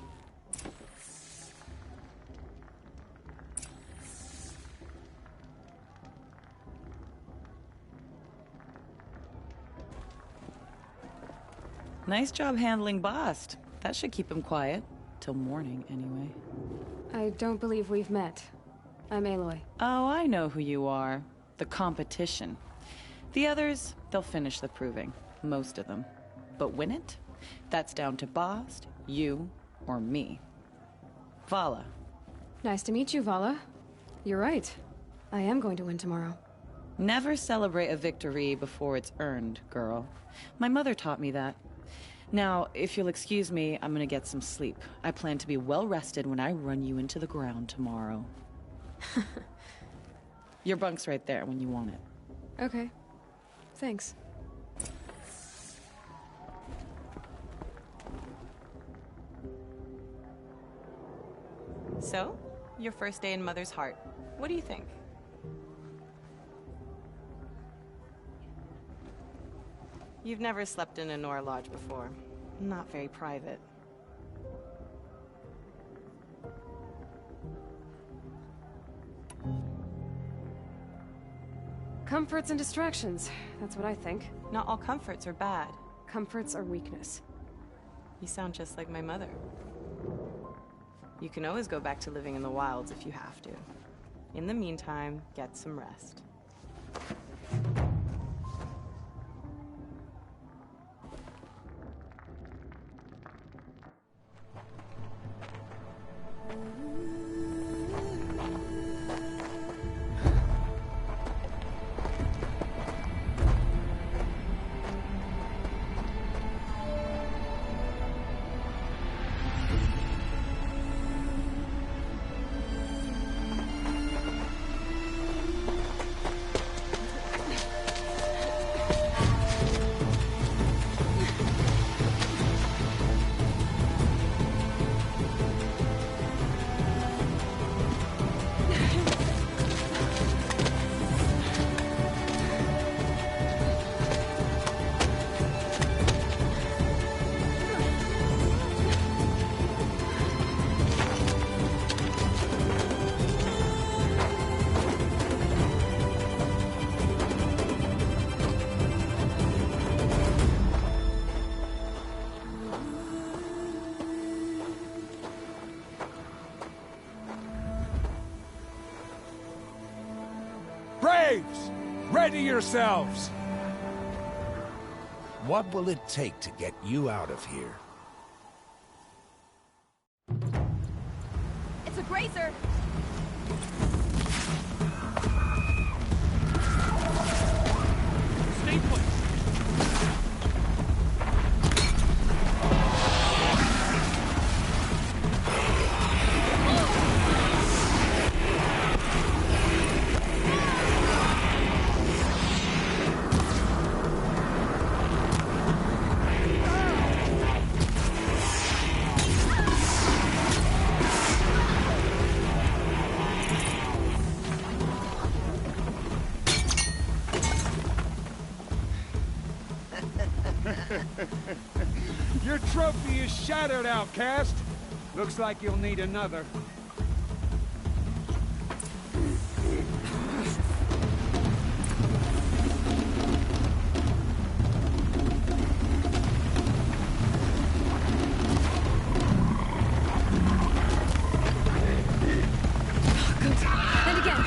Nice job handling Bast. That should keep him quiet. Till morning, anyway. I don't believe we've met. I'm Aloy. Oh, I know who you are. The competition. The others, they'll finish the proving. Most of them. But win it? That's down to Bast, you, or me. Vala. Nice to meet you, Vala. You're right. I am going to win tomorrow. Never celebrate a victory before it's earned, girl. My mother taught me that. Now, if you'll excuse me, I'm gonna get some sleep. I plan to be well rested when I run you into the ground tomorrow. Your bunk's right there when you want it. Okay. Thanks. So, your first day in Mother's Heart. What do you think? You've never slept in a Nora Lodge before. Not very private. Comforts and distractions. That's what I think. Not all comforts are bad. Comforts are weakness. You sound just like my mother. You can always go back to living in the wilds if you have to. In the meantime, get some rest. Braves! Ready yourselves! What will it take to get you out of here? It's a grazer! Stay put! Your trophy is shattered, outcast. Looks like you'll need another. And again!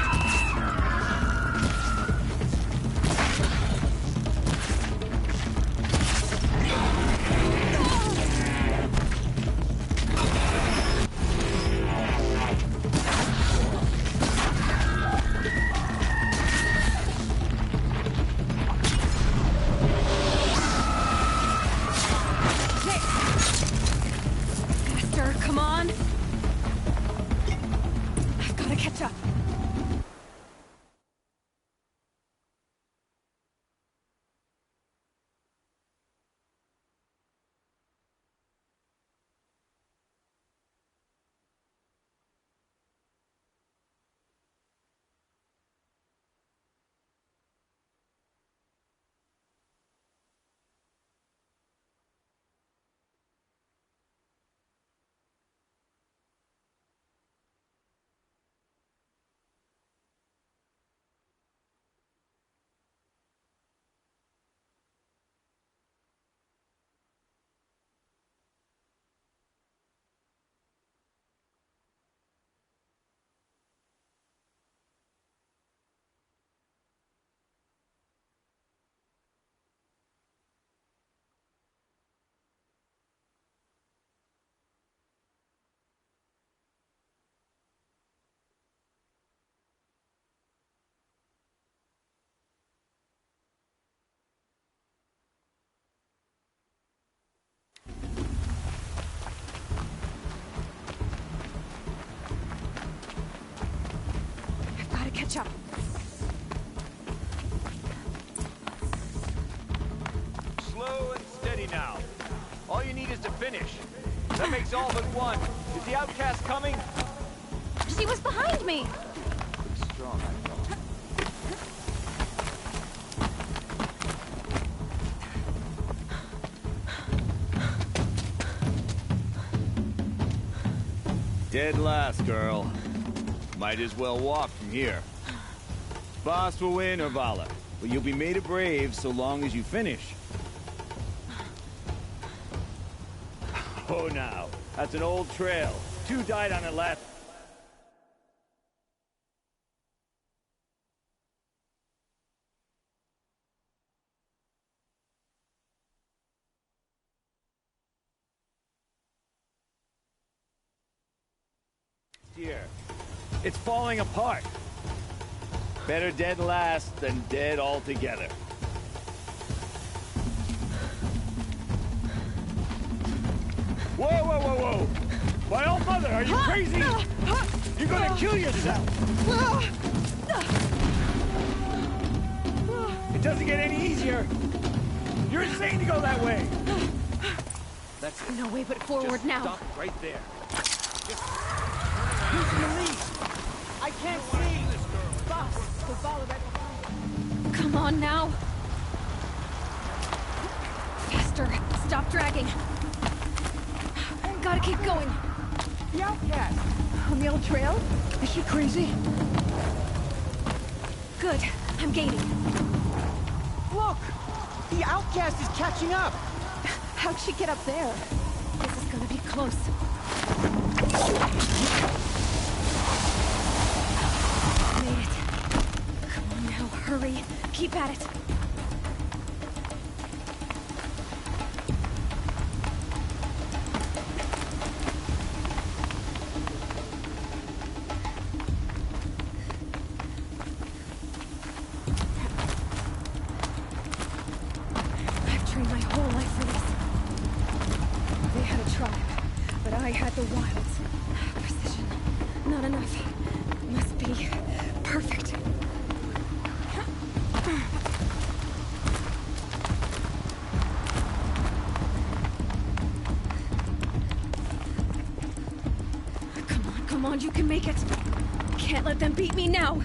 finish. That makes all but one. Is the outcast coming? She was behind me! Looks strong, I thought. Dead last, girl. Might as well walk from here. Boss will win or Vala, but you'll be made a brave so long as you finish. Oh, now. That's an old trail. 2 died on it last... year. It's falling apart. Better dead last than dead altogether. Whoa, whoa, whoa, whoa! My old mother, are you crazy? You're gonna kill yourself! It doesn't get any easier! You're insane to go that way! That's it. No way but forward Just now. Stop right there. Who's in the lead? I can't see! Boss, the Vala right behind you. Come on now. Faster. Stop dragging. Gotta keep going. The outcast! On the old trail? Is she crazy? Good. I'm gaining. Look! The outcast is catching up! How'd she get up there? This is gonna be close. Made it. Come on now, hurry. Keep at it. I've trained my whole life for this. They had a tribe, but I had the wilds. Precision. Not enough. Must be perfect. Come on, you can make it. Can't let them beat me now.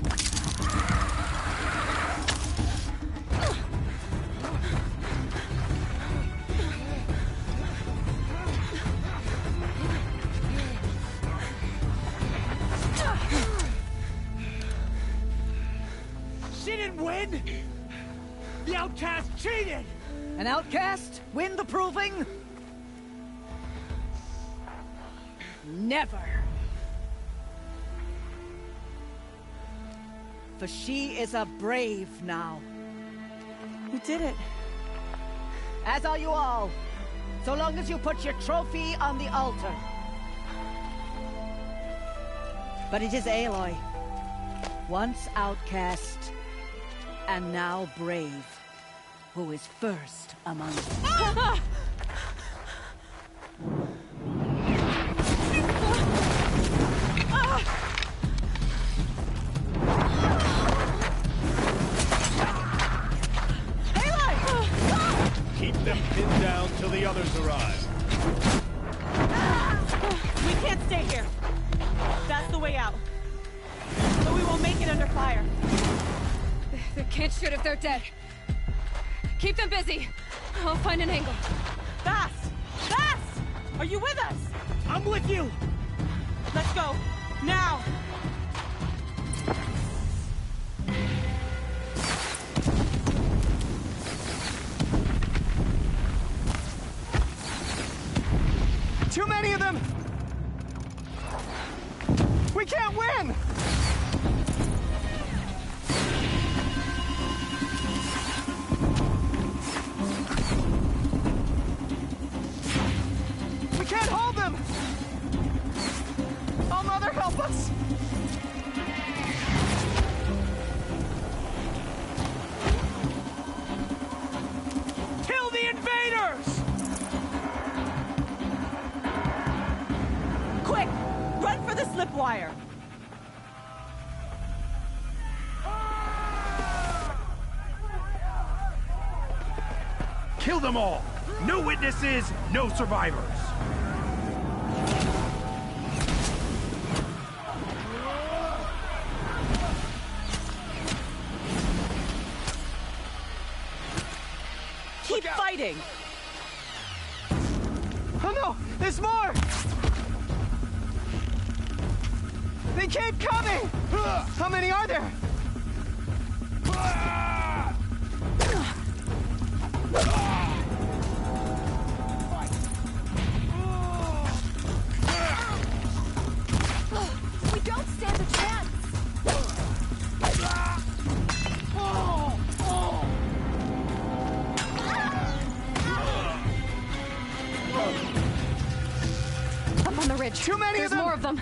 She didn't win! The outcast cheated! An outcast? Win the proving? Never! For she is a brave now. You did it. As are you all. So long as you put your trophy on the altar. But it is Aloy. Once outcast, and now brave, who is first among us. Keep them pinned down till the others arrive. We can't stay here. That's the way out. But we won't make it under fire. They can't shoot if they're dead. Keep them busy. I'll find an angle. Fast! Fast! Are you with us? I'm with you! Let's go. Now! Too many of them! We can't win! We can't hold them! Oh, Mother, help us! Kill the invaders! Quick! Run for the slip wire! Kill them all! No witnesses, no survivors! fighting! Oh no! There's more! They keep coming! How many are there? We don't stand a chance! Up on the ridge. Too many There's of them! more of them.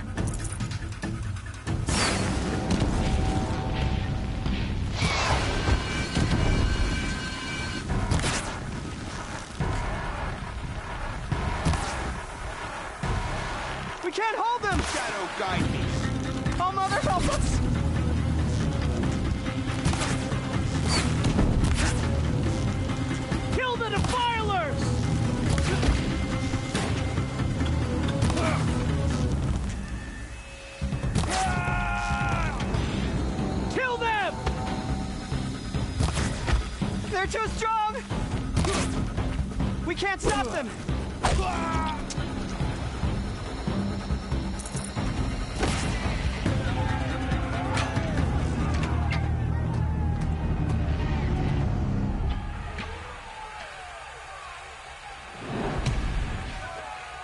We can't hold them! Shadow guide me. All Mother, help us! Kill the defilers! Kill them! They're too strong! We can't stop them!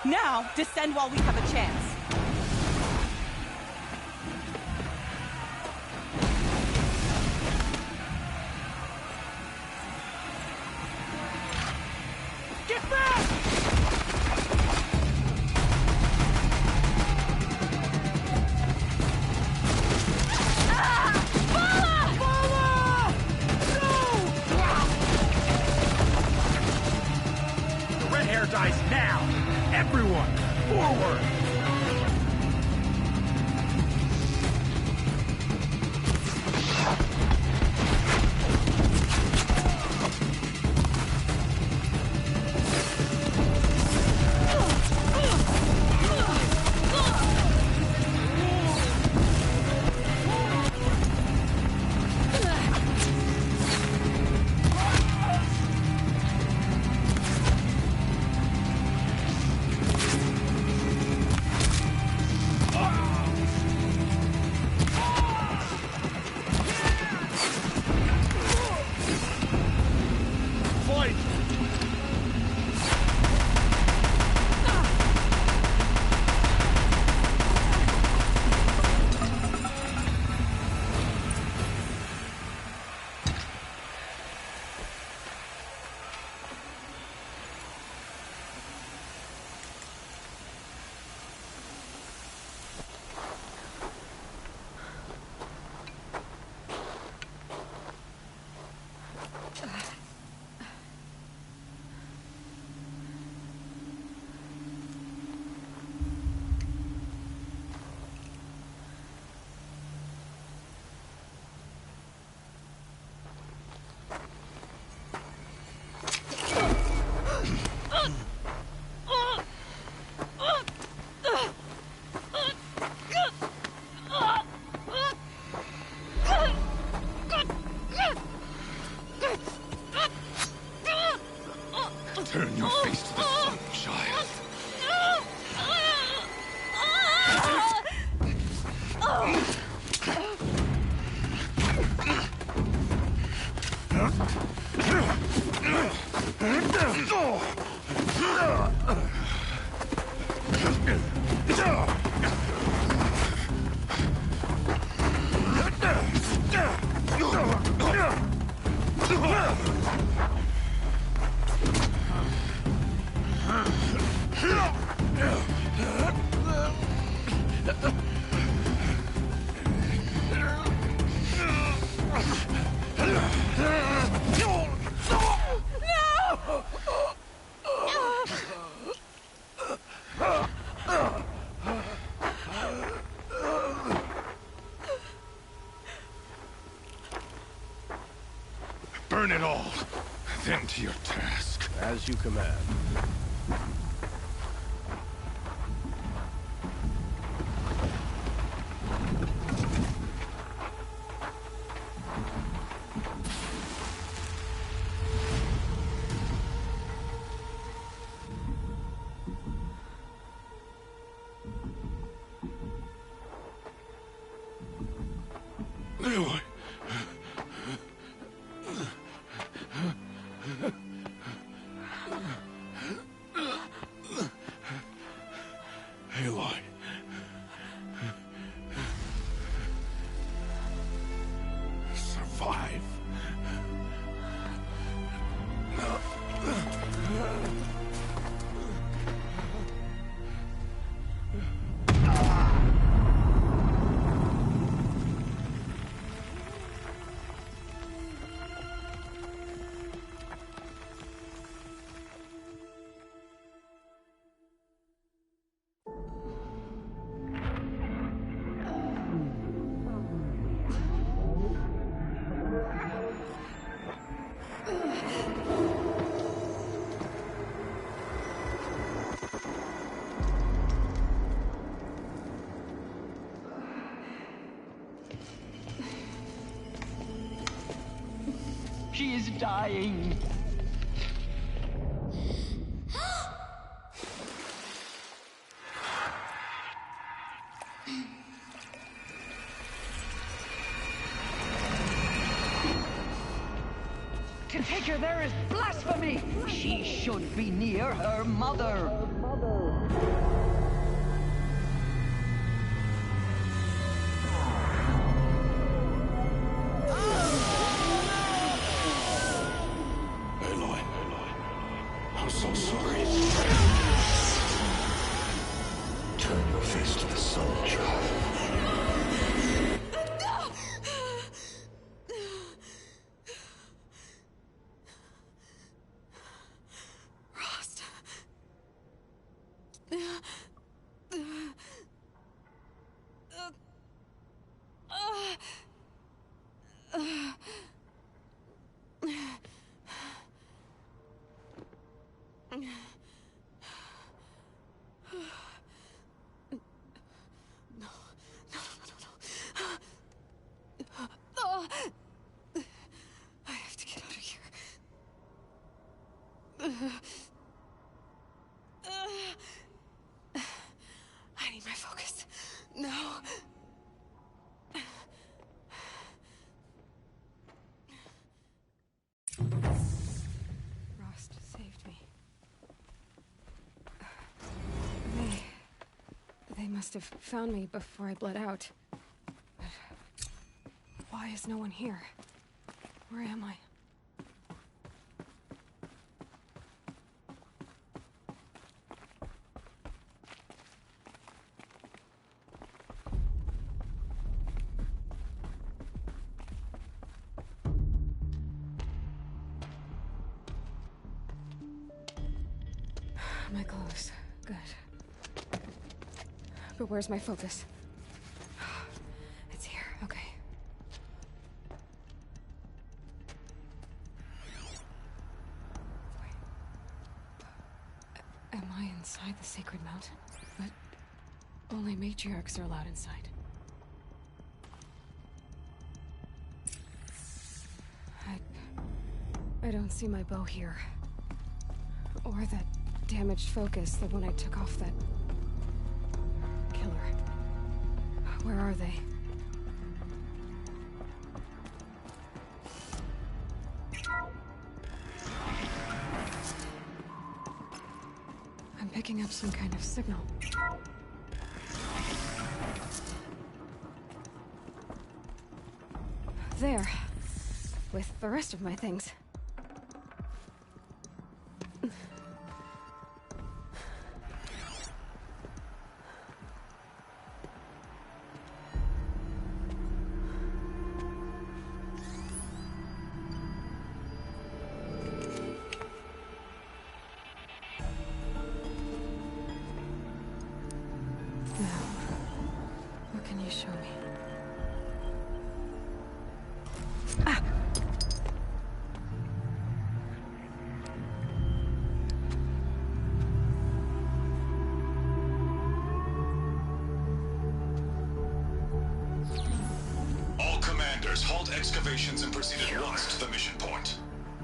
Now, descend while we have a chance. Get back! The red hair dies now! Everyone, forward! Turn your face to the sun, child. Burn it all, then to your task. As you command. She is dying. To take her there is blasphemy! She should be near her mother! Aloy, I'm so sorry. Turn your face to the sun, child. I have to get out of here. I need my focus. No. Rost saved me. They must have found me before I bled out. But why is no one here? Where am I? My clothes. Good. But where's my focus? It's here. Okay. Wait. Am I inside the sacred mountain? But only matriarchs are allowed inside. I don't see my bow here. Or that damaged focus, the one I took off that killer. Where are they? I'm picking up some kind of signal. There. With the rest of my things. What can you show me? Ah! All commanders, halt excavations and proceed at once to the mission point.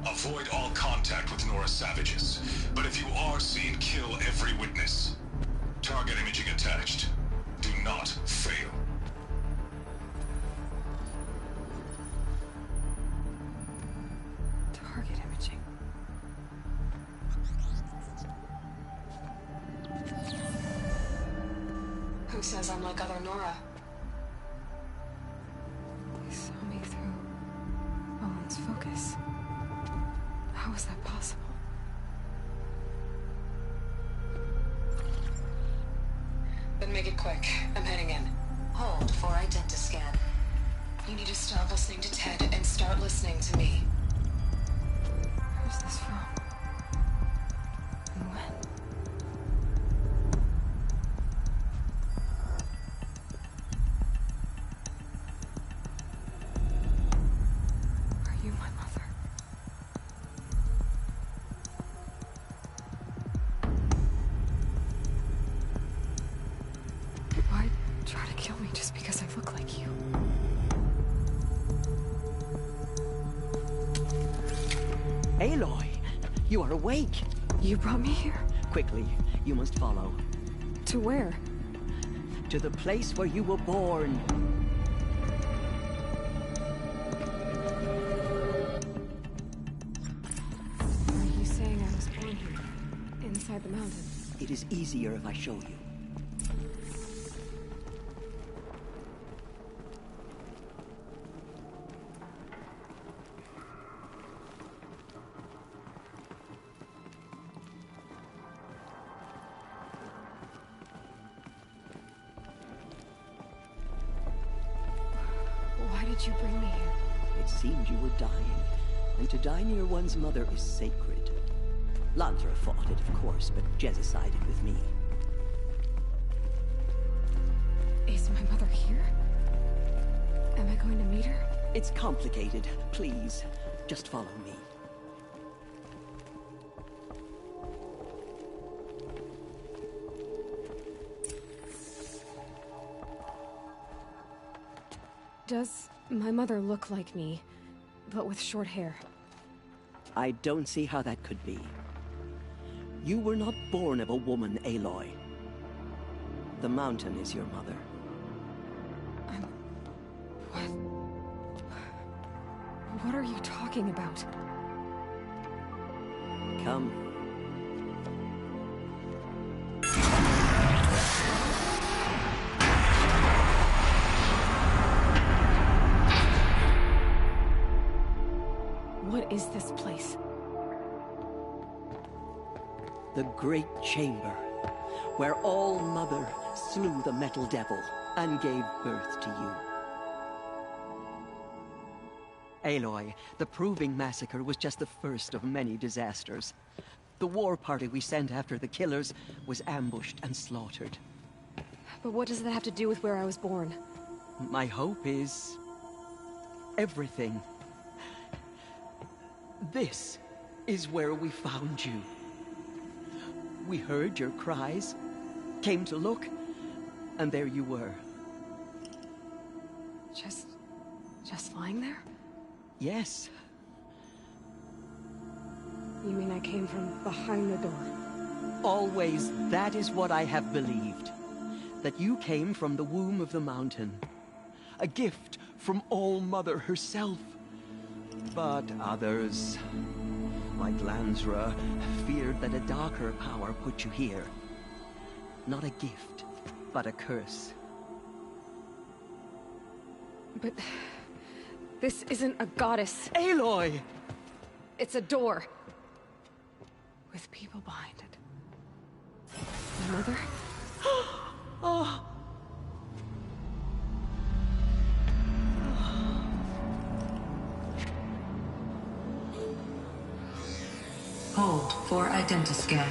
Avoid all contact with Nora savages. But if you are seen, kill every witness. Target imaging attached. Do not fail. Target imaging. Who says I'm like other Nora? They saw me through Owen's focus. How is that possible? Then make it quick. I'm heading in. Hold for identiscan. You need to stop listening to Ted and start listening to me. Who's this from? And when? Are you my mother? Why try to kill me just because I look like you? Aloy, you are awake. You brought me here? Quickly, you must follow. To where? To the place where you were born. Are you saying I was born here? Inside the mountain? It is easier if I show you. Why did you bring me here? It seemed you were dying, and to die near one's mother is sacred. Lantra fought it, of course, but Jezza sided with me. Is my mother here? Am I going to meet her? It's complicated. Please, just follow me. Does my mother look like me, but with short hair? I don't see how that could be. You were not born of a woman, Aloy. The mountain is your mother. What are you talking about? Come. What is this place? The Great Chamber, where All-Mother slew the Metal Devil and gave birth to you. Aloy, the Proving Massacre was just the first of many disasters. The war party we sent after the killers was ambushed and slaughtered. But what does that have to do with where I was born? My hope is... everything. This is where we found you. We heard your cries, came to look, and there you were. Just lying there? Yes. You mean I came from behind the door? Always, that is what I have believed. That you came from the womb of the mountain. A gift from All-Mother herself. But others, like Lansra, feared that a darker power put you here. Not a gift, but a curse. But... this isn't a goddess. Aloy! It's a door. With people behind it. My mother? Oh! Hold for identiscan.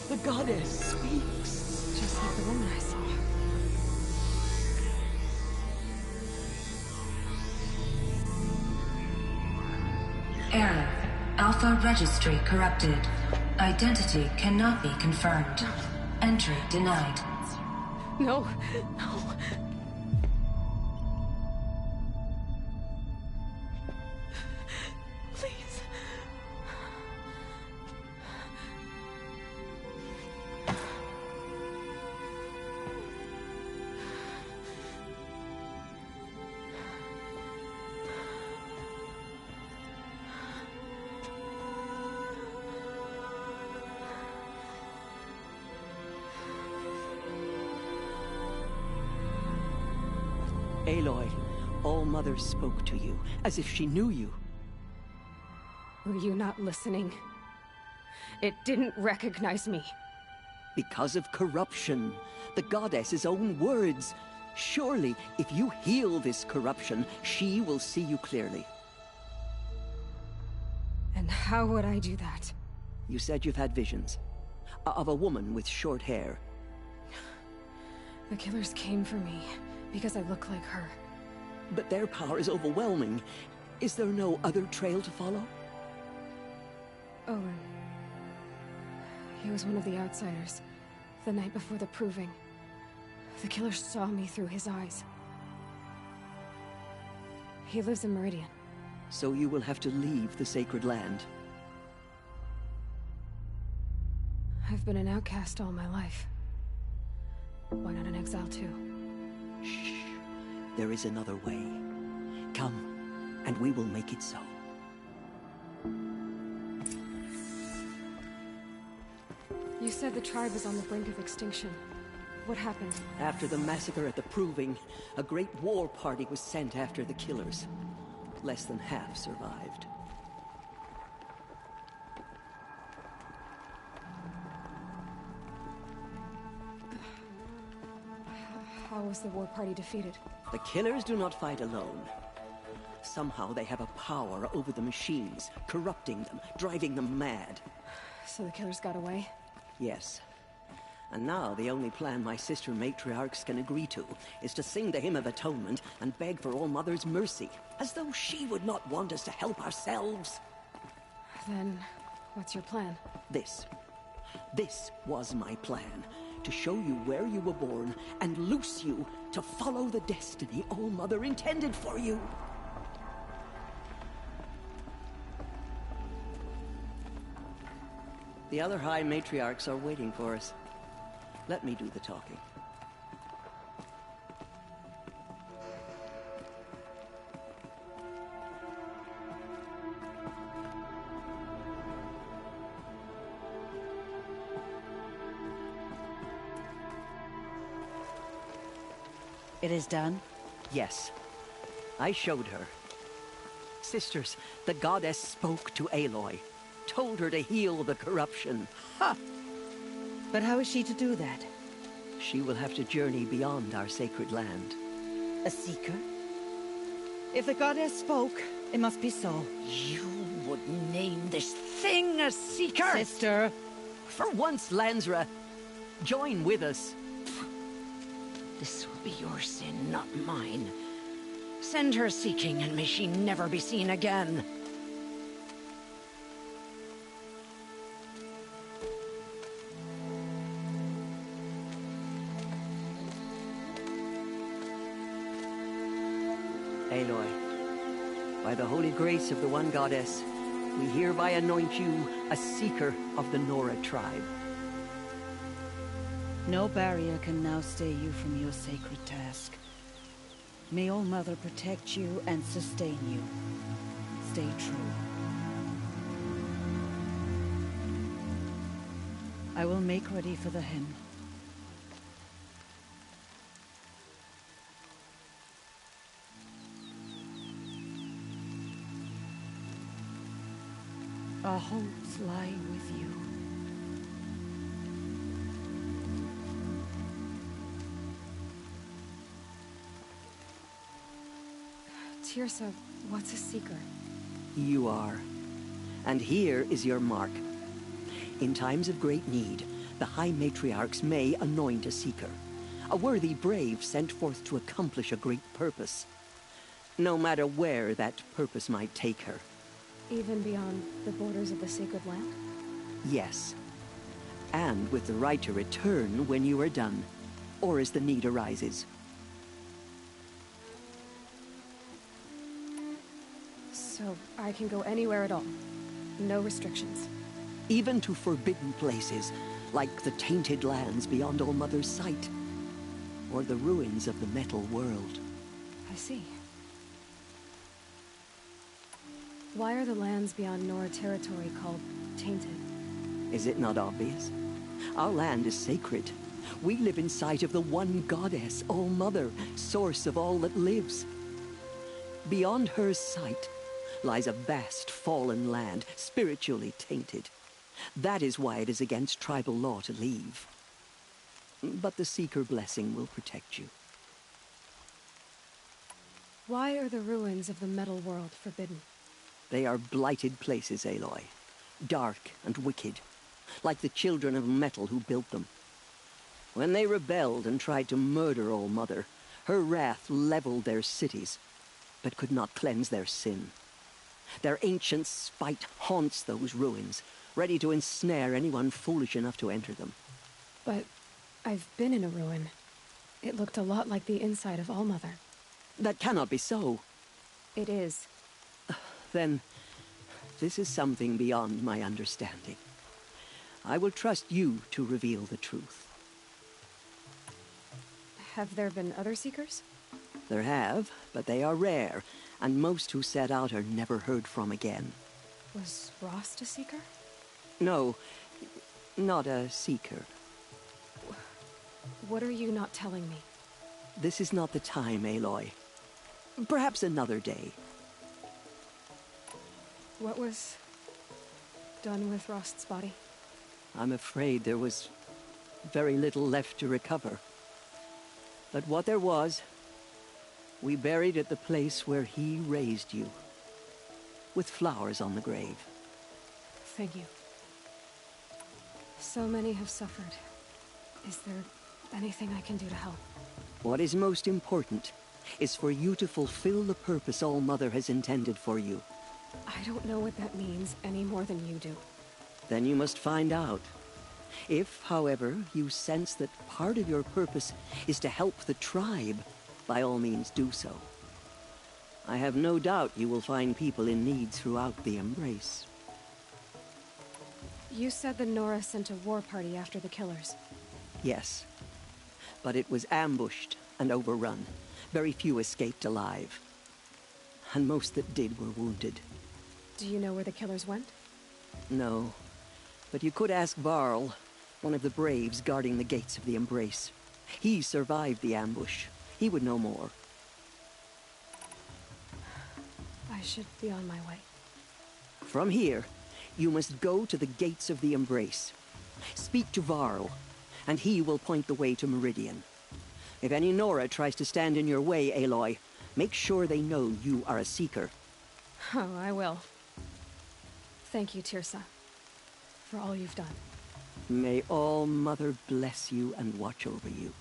The goddess speaks. Just like the woman I saw. Error. Alpha registry corrupted. Identity cannot be confirmed. Entry denied. No. No. Please. Aloy, All-Mother spoke to you, as if she knew you. Were you not listening? It didn't recognize me. Because of corruption. The goddess's own words. Surely, if you heal this corruption, she will see you clearly. And how would I do that? You said you've had visions. Of a woman with short hair. The killers came for me, because I look like her. But their power is overwhelming. Is there no other trail to follow? Owen. He was one of the outsiders. The night before the Proving. The killer saw me through his eyes. He lives in Meridian. So you will have to leave the sacred land. I've been an outcast all my life. Why not an exile too? Shh. There is another way. Come, and we will make it so. You said the tribe was on the brink of extinction. What happened? After the massacre at the Proving, a great war party was sent after the killers. Less than half survived. How was the war party defeated? The killers do not fight alone. Somehow they have a power over the machines, corrupting them, driving them mad. So the killers got away? Yes. And now the only plan my sister matriarchs can agree to is to sing the Hymn of Atonement and beg for All Mother's mercy, as though she would not want us to help ourselves. Then, what's your plan? This was my plan. To show you where you were born and loose you to follow the destiny All Mother intended for you. The other High Matriarchs are waiting for us. Let me do the talking. It is done? Yes. I showed her. Sisters, the goddess spoke to Aloy. Told her to heal the corruption. Ha! But how is she to do that? She will have to journey beyond our sacred land. A seeker? If the goddess spoke, it must be so. You would name this thing a seeker? Sister! For once, Lansra, join with us. This will be your sin, not mine. Send her seeking, and may she never be seen again. Aloy, by the holy grace of the one goddess, we hereby anoint you a seeker of the Nora tribe. No barrier can now stay you from your sacred task. May All Mother protect you and sustain you. Stay true. I will make ready for the hymn. Our hopes lie with you. Teersa, what's a seeker? You are. And here is your mark. In times of great need, the High Matriarchs may anoint a seeker. A worthy brave sent forth to accomplish a great purpose. No matter where that purpose might take her. Even beyond the borders of the sacred land? Yes. And with the right to return when you are done, or as the need arises. So I can go anywhere at all? No restrictions? Even to forbidden places, like the tainted lands beyond All Mother's sight. Or the ruins of the metal world. I see. Why are the lands beyond Nora territory called tainted? Is it not obvious? Our land is sacred. We live in sight of the one goddess, All Mother, source of all that lives. Beyond her sight lies a vast fallen land, spiritually tainted. That is why it is against tribal law to leave. But the Seeker blessing will protect you. Why are the ruins of the metal world forbidden? They are blighted places, Aloy. Dark and wicked, like the children of metal who built them. When they rebelled and tried to murder All Mother, her wrath leveled their cities, but could not cleanse their sin. Their ancient spite haunts those ruins, ready to ensnare anyone foolish enough to enter them. But I've been in a ruin. It looked a lot like the inside of All Mother. That cannot be so. It is. then this is something beyond my understanding. I will trust you to reveal the truth. Have there been other Seekers? There have, but they are rare, and most who set out are never heard from again. Was Rost a Seeker? No, not a Seeker. What are you not telling me? This is not the time, Aloy. Perhaps another day. What was done with Rost's body? I'm afraid there was very little left to recover. But what there was, we buried at the place where he raised you, with flowers on the grave. Thank you. So many have suffered. Is there anything I can do to help? What is most important is for you to fulfill the purpose All Mother has intended for you. I don't know what that means any more than you do. Then you must find out. If, however, you sense that part of your purpose is to help the tribe, by all means do so. I have no doubt you will find people in need throughout the Embrace. You said the Nora sent a war party after the killers. Yes. But it was ambushed and overrun. Very few escaped alive. And most that did were wounded. Do you know where the killers went? No. But you could ask Varl, one of the Braves guarding the gates of the Embrace. He survived the ambush. He would know more. I should be on my way. From here, you must go to the gates of the Embrace. Speak to Varl, and he will point the way to Meridian. If any Nora tries to stand in your way, Aloy, make sure they know you are a Seeker. Oh, I will. Thank you, Teersa, for all you've done. May All Mother bless you and watch over you.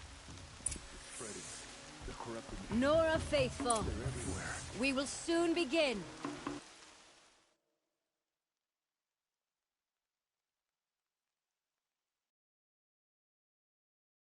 Nora Faithful, we will soon begin.